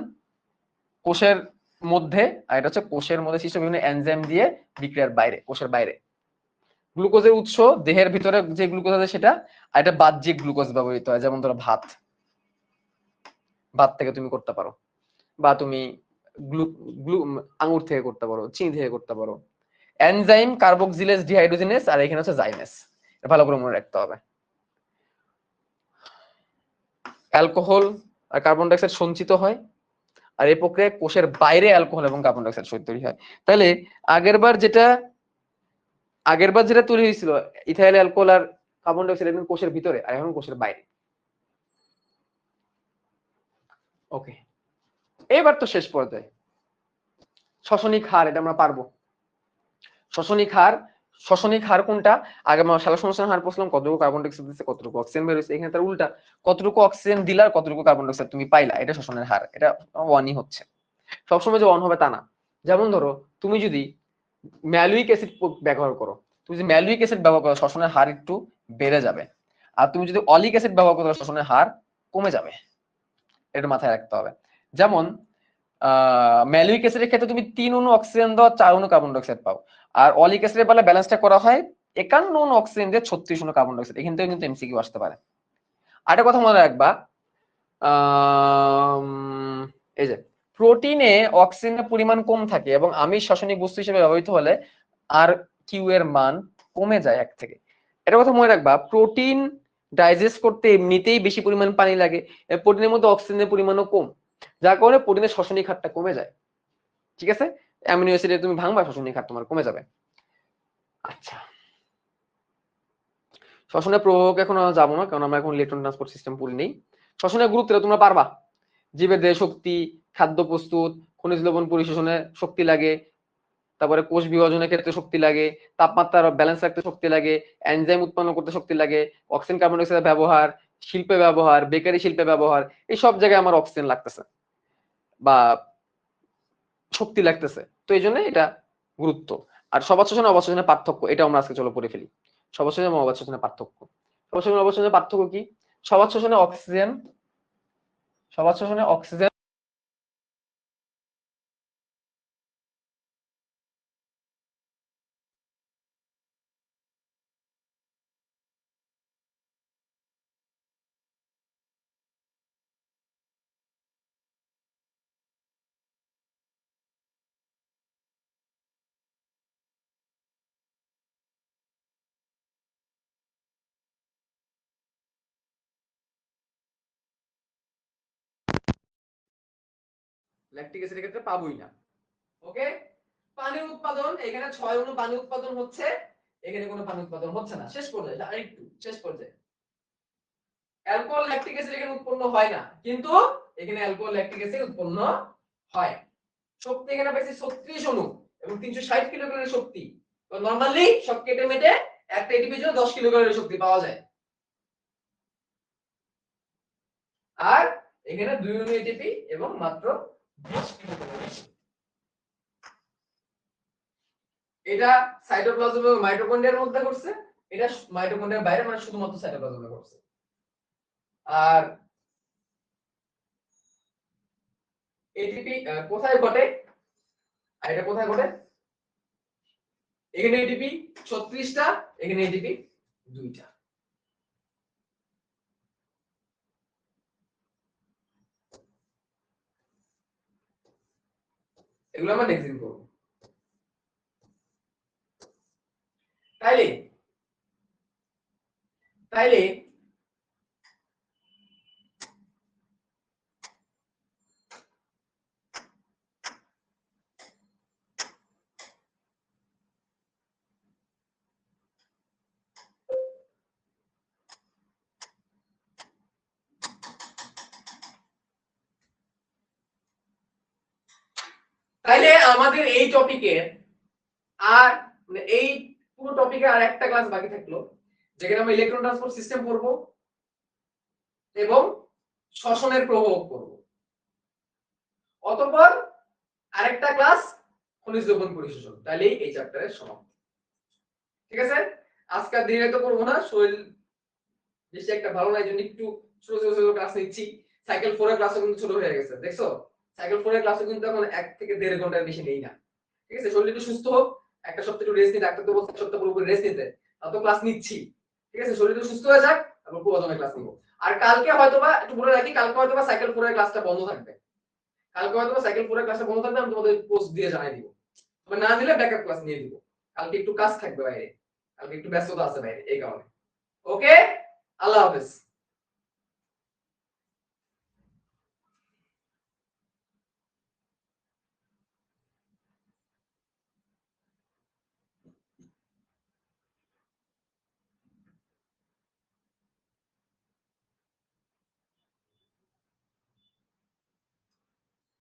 কোষের মধ্যে, আর এটা হচ্ছে কোষের মধ্যে সৃষ্ট বিভিন্ন এনজাইম দিয়ে বিক্রিয়ার বাইরে, কোষের বাইরে। গ্লুকোজের উৎস দেহের ভিতরে যে গ্লুকোজ আছে সেটা, আর এটা বাহ্যিক গ্লুকোজ ব্যবহৃত হয়, যেমন ধরো ভাত থেকে তুমি করতে পারো, বা তুমি আঙুর থেকে করতে পারো, চিনি থেকে করতে পারো। এনজাইম কার্বক্সিলেজ ডিহাইড্রোজেনেস, আর এখানে হচ্ছে জাইমেস, ভালো করে মনে রাখতে হবে। অ্যালকোহল আর কার্বন ডাই অক্সাইড সঞ্চিত হয়, আর এই প্রক্রিয়ায় কোষের বাইরে অ্যালকোহল এবং কার্বন ডাই অক্সাইড তৈরি হয়। তাহলে আগেরবার যেটা তৈরি হয়েছিল ইথাইল অ্যালকোহল আর কার্বন ডাই অক্সাইড, এখন কোষের ভিতরে, আর এখন কোষের বাইরে। ওকে, এবার তো শেষ পর্যায়ে শ্বসনিক হার, এটা আমরা পারবো। শ্বসনিক হার কোনটা? আগে আমরা সালোকসংশ্লেষণ হার পড়ছিলাম, কতটুকু কার্বন ডাই অক্সাইড দিচ্ছে, কতটুকু অক্সিজেন বের হচ্ছে। এখানে তার উল্টা, কতটুকু অক্সিজেন দিলা আর কতটুকু কার্বন ডাই অক্সাইড তুমি পাইলা, এটা শ্বসনের হার। এটা ওয়ানই হচ্ছে, সবসময় যে ওয়ান হবে তা না। যেমন ধরো, তুমি যদি ম্যালুইক অ্যাসিড ব্যবহার করো, শ্বসনের হার একটু বেড়ে যাবে। আর তুমি যদি অলিক অ্যাসিড ব্যবহার করো, শ্বসনের হার কমে যাবে। এটা মাথায় রাখতে হবে। যেমন ম্যালুইক অ্যাসিডের ক্ষেত্রে তুমি 3 অণু অক্সিজেন দাও, 4 অণু কার্বন ডাই অক্সাইড পাও। আর অলিক অ্যাসিডের বেলা ব্যালেন্সটা করা হয় 51 অণু অক্সিজেন দিয়ে 36 অণু কার্বন ডাই অক্সাইড। এখান থেকে কিন্তু এমসিকিউ আসতে পারে। আরেকটা কথা মনে রাখবা, এই যে প্রোটিনে অক্সিজেনের পরিমাণ কম থাকে এবং আমিষ রাসায়নিক বস্তু হিসেবে ব্যবহৃত হলে আর কিউ এর মান কমে যায় 1 থেকে। এটা কথা মনে রাখবা, প্রোটিন ডাইজেস্ট করতে এমনিতেই বেশি পরিমাণ পানি লাগে, প্রোটিনের মধ্যে অক্সিজেনের পরিমাণও কম, যার কারণে প্রোটিনের শ্বসনিক হারটা কমে যায়। ঠিক আছে, অ্যামিনো অ্যাসিডে তুমি ভাঙবা, শ্বসনিক হার তোমার কমে যাবে। আচ্ছা, শ্বসনের প্রভাব এখন যাবো না, কারণ আমরা এখন ইলেকট্রন ট্রান্সপোর্ট সিস্টেম পড়ি নেই। শ্বসনের গুরুত্ব তোমরা পারবা, জীবের দেহে শক্তি, খাদ্য প্রস্তুত, খনিজ লবণ পরিশোষণে শক্তি লাগে, তারপরে কোষ বিভাজনের ক্ষেত্রে শক্তি লাগে, তাপমাত্রা ব্যালেন্স রাখতে শক্তি লাগে, এনজাইম উৎপন্ন করতে শক্তি লাগে, অক্সিজেন কার্বন ডাই অক্সাইডের ব্যবহার, শিল্পে ব্যবহার, বেকারি শিল্পে ব্যবহার, এই সব জায়গায় আমার অক্সিজেন লাগতেছে বা শক্তি লাগতেছে। তো এই জন্য এটা গুরুত্ব। আর সবাদ শোষণ অবাধ শোষণের পার্থক্য, এটা আমরা আজকে চলো পড়ে ফেলি। সবাদ শোষণ এবং অবাধ শোষণের পার্থক্য। সবাদ শোষণ অবাধ শোষণের পার্থক্য কি? সবাদ শোষণে অক্সিজেন ল্যাকটিক অ্যাসিডের ক্ষেত্রে পাবোই না। ওকে, পানির উৎপাদন, এখানে 6 অণু পানি উৎপাদন হচ্ছে, এখানে কোনো পানি উৎপাদন হচ্ছে না। শেষ পর্যায়ে আরেকটু শেষ পর্যায়ে অ্যালকোহল ল্যাকটিক অ্যাসিড এখানে উৎপন্ন হয় না, কিন্তু এখানে অ্যালকোহল ল্যাকটিক অ্যাসিড উৎপন্ন হয়। শক্তি এখানে পাইছি 36 অণু এবং 360 কিলোক্যালোরি শক্তি। তো নরমালি সব কেটে মেটে একটা এটিপির জন্য 10 কিলোক্যালোরি শক্তি পাওয়া যায়। আর এখানে 2 অণু এটিপি এবং মাত্র 20 কিলোক্যালোরি। এটা সাইটোপ্লাজম এবং মাইটোকন্ড্রিয়ার মধ্যে ঘটছে, এটা মাইটোকন্ড্রিয়ার বাইরে, মানে শুধুমাত্র সাইটোপ্লাজমে ঘটছে। আর এটিপি কোথায় ঘটে, আর এটা কোথায় ঘটে? এখানে এটিপি 36টা, এখানে এটিপি 2টা। এগুলো আমরা নেক্সট দিন করব। তাইলে তাইলে তাইলে আমাদের এই টপিকের আর মানে এই পুরো টপিকে আর একটা ক্লাস বাকি থাকলো, যেখানে আমরা ইলেকট্রন ট্রান্সপোর্ট সিস্টেম পড়বো এবং শ্বসনের প্রভাব পড়ব। অতঃপর আরেকটা ক্লাস খনিজ দ্রবণ পরিশোষণ। তাহলেই এই চ্যাপ্টারের সমাপ্তি। ঠিক আছে, আজকের দিনে তো করবো না, শরীর বেশি একটা ভালো নাই জন্য একটু ছোট ছোট ছোট ক্লাস নিচ্ছি। সাইকেল 4 এর ক্লাসও কিন্তু ছোট হয়ে গেছে, দেখছো? সাইকেল 4 এর ক্লাসও কিন্তু এখন 1 থেকে 1.5 ঘন্টার বেশি নেই না। ঠিক আছে, শরীর একটু সুস্থ হোক, একটা সপ্তাহ একটু রেস্ট নিতে, ডাক্তার তো বলছে সপ্তাহ পুরোপুরি রেস্ট নিতে, তো ক্লাস নিচ্ছি। ঠিক আছে, শরীর একটু সুস্থ হয়ে যাক, তারপর প্রথমে ক্লাস নিব। আর কালকে হয়তোবা একটু বলে রাখি, কালকে হয়তোবা সাইকেল 4 এর ক্লাসটা বন্ধ থাকবে। কালকে হয়তোবা সাইকেল 4 এর ক্লাসটা বন্ধ থাকবে, আমি তোমাদের পোস্ট দিয়ে জানাই দিব। তবে না দিলে ব্যাকআপ ক্লাস নিয়ে দিব। কালকে একটু কাজ থাকবে বাইরে, কালকে একটু ব্যস্ততা আছে বাইরে, এই কারণে। ওকে, আল্লাহ হাফেজ।